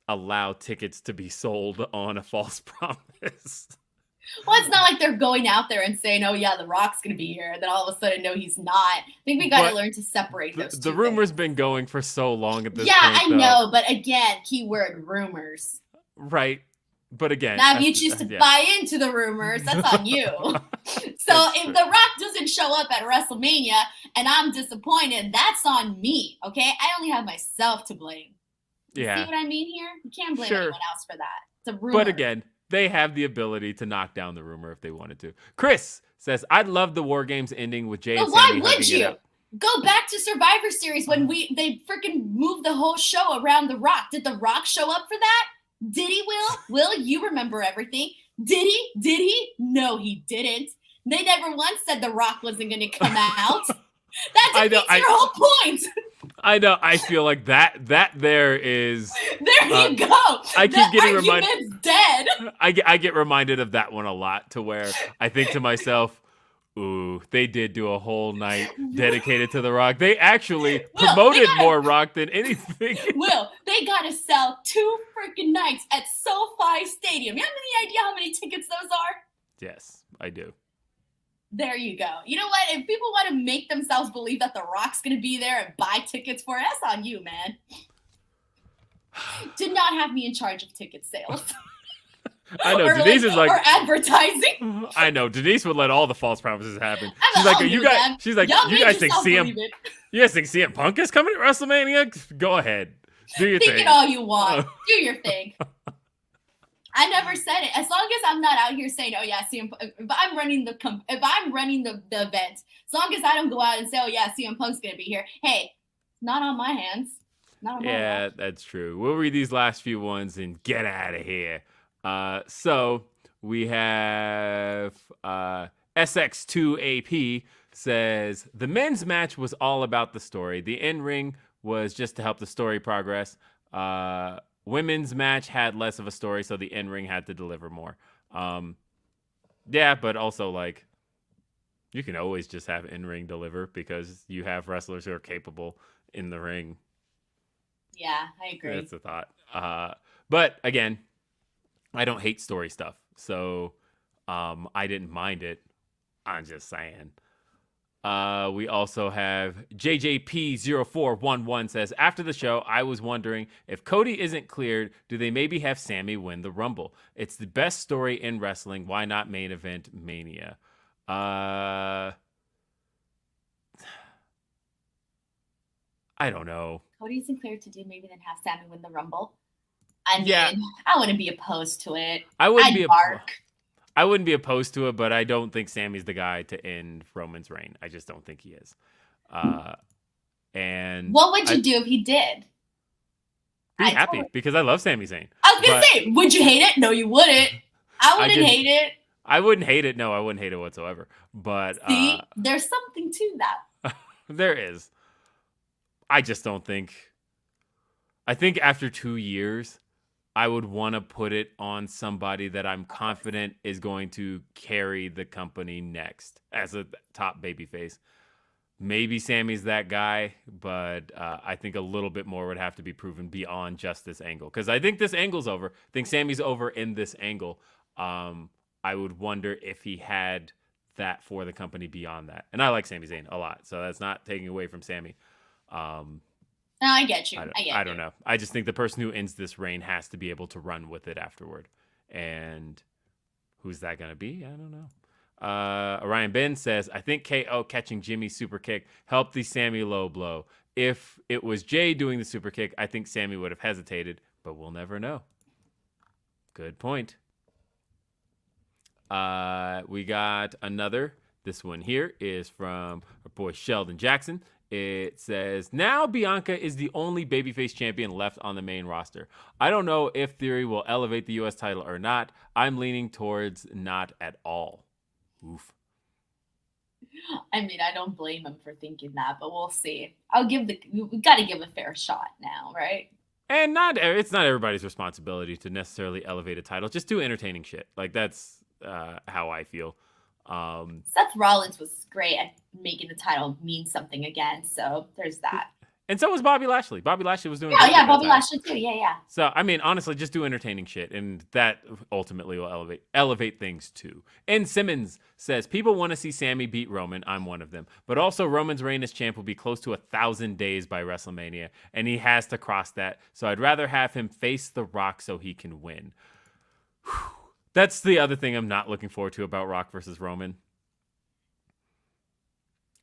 allow tickets to be sold on a false promise. Well, it's not like they're going out there and saying, "Oh yeah, The Rock's going to be here," and then all of a sudden, no, he's not. I think we got to learn to separate those two. The rumor's been going for so long at this point. I know, but again, keyword rumors. Right. But again, now if you choose to buy into the rumors, that's on you. So if The Rock doesn't show up at WrestleMania and I'm disappointed, that's on me. Okay, I only have myself to blame. Yeah. See what I mean here? You can't blame anyone else for that. It's a rumor. But again, they have the ability to knock down the rumor if they wanted to. Chris says, "I'd love the War Games ending with Jay and Sammy. Why would you? Go back to Survivor Series when they freaking moved the whole show around The Rock. Did The Rock show up for that? Did he, Will? Will, you remember everything. Did he? Did he? No, he didn't. They never once said The Rock wasn't going to come out. That defeats your whole point. I know. I feel like that there is. There you go. I keep getting reminded. Dead. I get reminded of that one a lot, to where I think to myself, ooh, they did do a whole night dedicated to The Rock. They actually promoted more Rock than anything. Will, they got to sell 2 freaking nights at SoFi Stadium. You have any idea how many tickets those are? Yes, I do. There you go. You know what? If people want to make themselves believe that The Rock's going to be there and buy tickets for it, that's on you, man. Did not have me in charge of ticket sales. I know. Denise is like, or advertising. I know. Denise would let all the false promises happen. She's like, you guys think CM Punk is coming to WrestleMania? Go ahead. Do your thing. Think it all you want. Do your thing. I never said it. As long as I'm not out here saying, "Oh yeah, CM Punk," if I'm running the event, as long as I don't go out and say, "Oh yeah, CM Punk's gonna be here," hey, not on my hands. Not on my hands. That's true. We'll read these last few ones and get out of here. So we have SX2AP says, "The men's match was all about the story. The in-ring was just to help the story progress. Women's match had less of a story, so the in-ring had to deliver more." Yeah, but also, like, you can always just have in-ring deliver because you have wrestlers who are capable in the ring. Yeah, I agree. That's a thought. But again, I don't hate story stuff, so I didn't mind it. I'm just saying. We also have JJP0411 says, "After the show, I was wondering if Cody isn't cleared, do they maybe have Sammy win the Rumble? It's the best story in wrestling. Why not main event Mania?" I don't know. Cody isn't cleared to do maybe then have Sammy win the Rumble. I mean, I wouldn't be opposed to it. I wouldn't be opposed to it, but I don't think Sammy's the guy to end Roman's reign. I just don't think he is. And what would you do if he did? Be happy because I love Sami Zayn. I was gonna say, would you hate it? No, you wouldn't. I wouldn't hate it. I wouldn't hate it. No, I wouldn't hate it whatsoever. But see, there's something to that. There is. I just don't think. I think after 2 years, I would want to put it on somebody that I'm confident is going to carry the company next as a top babyface. Maybe Sammy's that guy, but I think a little bit more would have to be proven beyond just this angle. Because I think this angle's over. I think Sammy's over in this angle. I would wonder if he had that for the company beyond that. And I like Sami Zayn a lot, so that's not taking away from Sammy. No, I get you. I don't know. I just think the person who ends this reign has to be able to run with it afterward. And who's that going to be? I don't know. Orion Ben says, I think KO catching Jimmy's super kick helped the Sammy low blow. If it was Jay doing the super kick, I think Sammy would have hesitated, but we'll never know. Good point. We got another. This one here is from our boy Sheldon Jackson. It says, now Bianca is the only babyface champion left on the main roster. I don't know if Theory will elevate the U.S. title or not. I'm leaning towards not at all. Oof. I mean, I don't blame him for thinking that, but we'll see. We got to give a fair shot now, right? And it's not everybody's responsibility to necessarily elevate a title. Just do entertaining shit. Like, that's how I feel. Seth Rollins was great at making the title mean something again. So there's that. And so was Bobby Lashley. Bobby Lashley was doing Yeah, great with that Bobby title. Lashley too. Yeah. So, I mean, honestly, just do entertaining shit, and that ultimately will elevate things too. And Simmons says, people want to see Sammy beat Roman. I'm one of them. But also, Roman's reign as champ will be close to 1,000 days by WrestleMania, and he has to cross that. So I'd rather have him face The Rock so he can win. Whew. That's the other thing I'm not looking forward to about Rock versus Roman.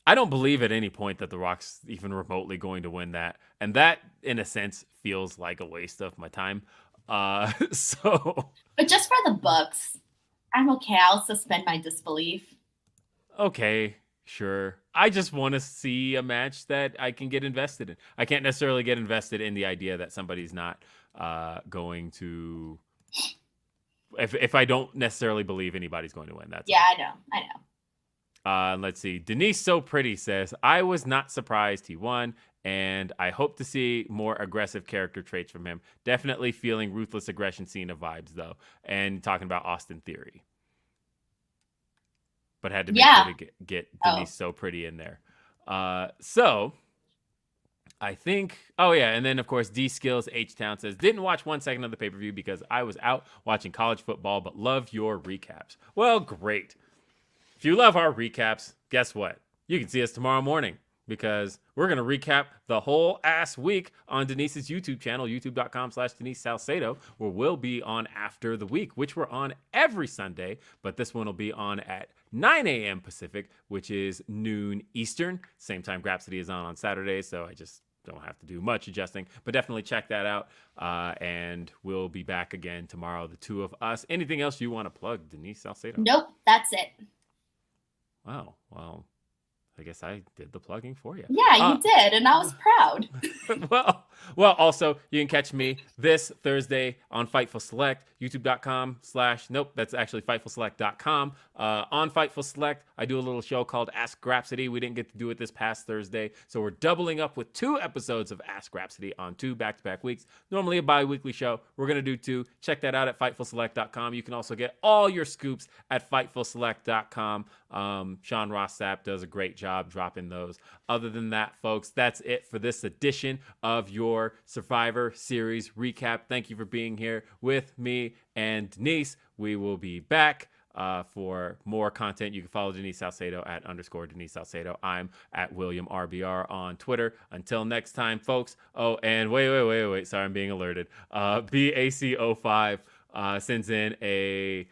I don't believe at any point that The Rock's even remotely going to win that. And that, in a sense, feels like a waste of my time. But just for the books, I'm okay. I'll suspend my disbelief. Okay, sure. I just want to see a match that I can get invested in. I can't necessarily get invested in the idea that somebody's not going to... If I don't necessarily believe anybody's going to win, that's yeah, all. I know. Let's see. Denise So Pretty says, I was not surprised he won, and I hope to see more aggressive character traits from him. Definitely feeling Ruthless Aggression Cena vibes, though, and talking about Austin Theory. But had to make sure to get Denise So Pretty in there. So I think, and then of course D Skills H-Town says, didn't watch 1 second of the pay-per-view because I was out watching college football, but love your recaps. Well, great. If you love our recaps, guess what? You can see us tomorrow morning because we're going to recap the whole ass week on Denise's YouTube channel, youtube.com/Denise Salcedo, where we'll be on After the Week, which we're on every Sunday, but this one will be on at 9 a.m. Pacific, which is noon Eastern. Same time Grapsody is on Saturdays, so I just don't have to do much adjusting, but definitely check that out. And we'll be back again tomorrow, the two of us. Anything else you want to plug, Denise Salcedo? Nope, that's it. Wow. Well, I guess I did the plugging for you. Yeah, you did, and I was proud. well, also, you can catch me this Thursday on Fightful Select, youtube.com/nope, that's actually FightfulSelect.com. On Fightful Select, I do a little show called Ask Grapsody. We didn't get to do it this past Thursday, so we're doubling up with 2 episodes of Ask Grapsody on 2 back-to-back weeks. Normally a bi-weekly show. We're going to do 2. Check that out at FightfulSelect.com. You can also get all your scoops at FightfulSelect.com. Sean Ross Sapp does a great job dropping those. Other than that, folks, that's it for this edition of your Survivor Series recap. Thank you for being here with me and Denise. We will be back for more content. You can follow Denise Salcedo at _Denise Salcedo. I'm at William RBR on Twitter. Until next time, folks. Oh, and wait. Sorry, I'm being alerted. BAC05 sends in a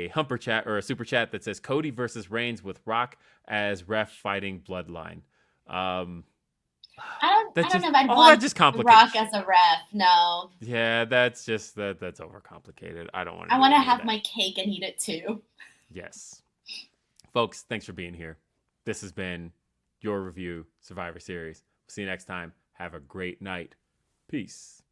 humper chat or a super chat that says Cody versus Reigns with Rock as ref fighting Bloodline. I don't know if I'd want Rock as a ref. No. Yeah, that's overcomplicated. I don't want to. I want to have my cake and eat it too. Yes. Folks, thanks for being here. This has been your review Survivor Series. See you next time. Have a great night. Peace.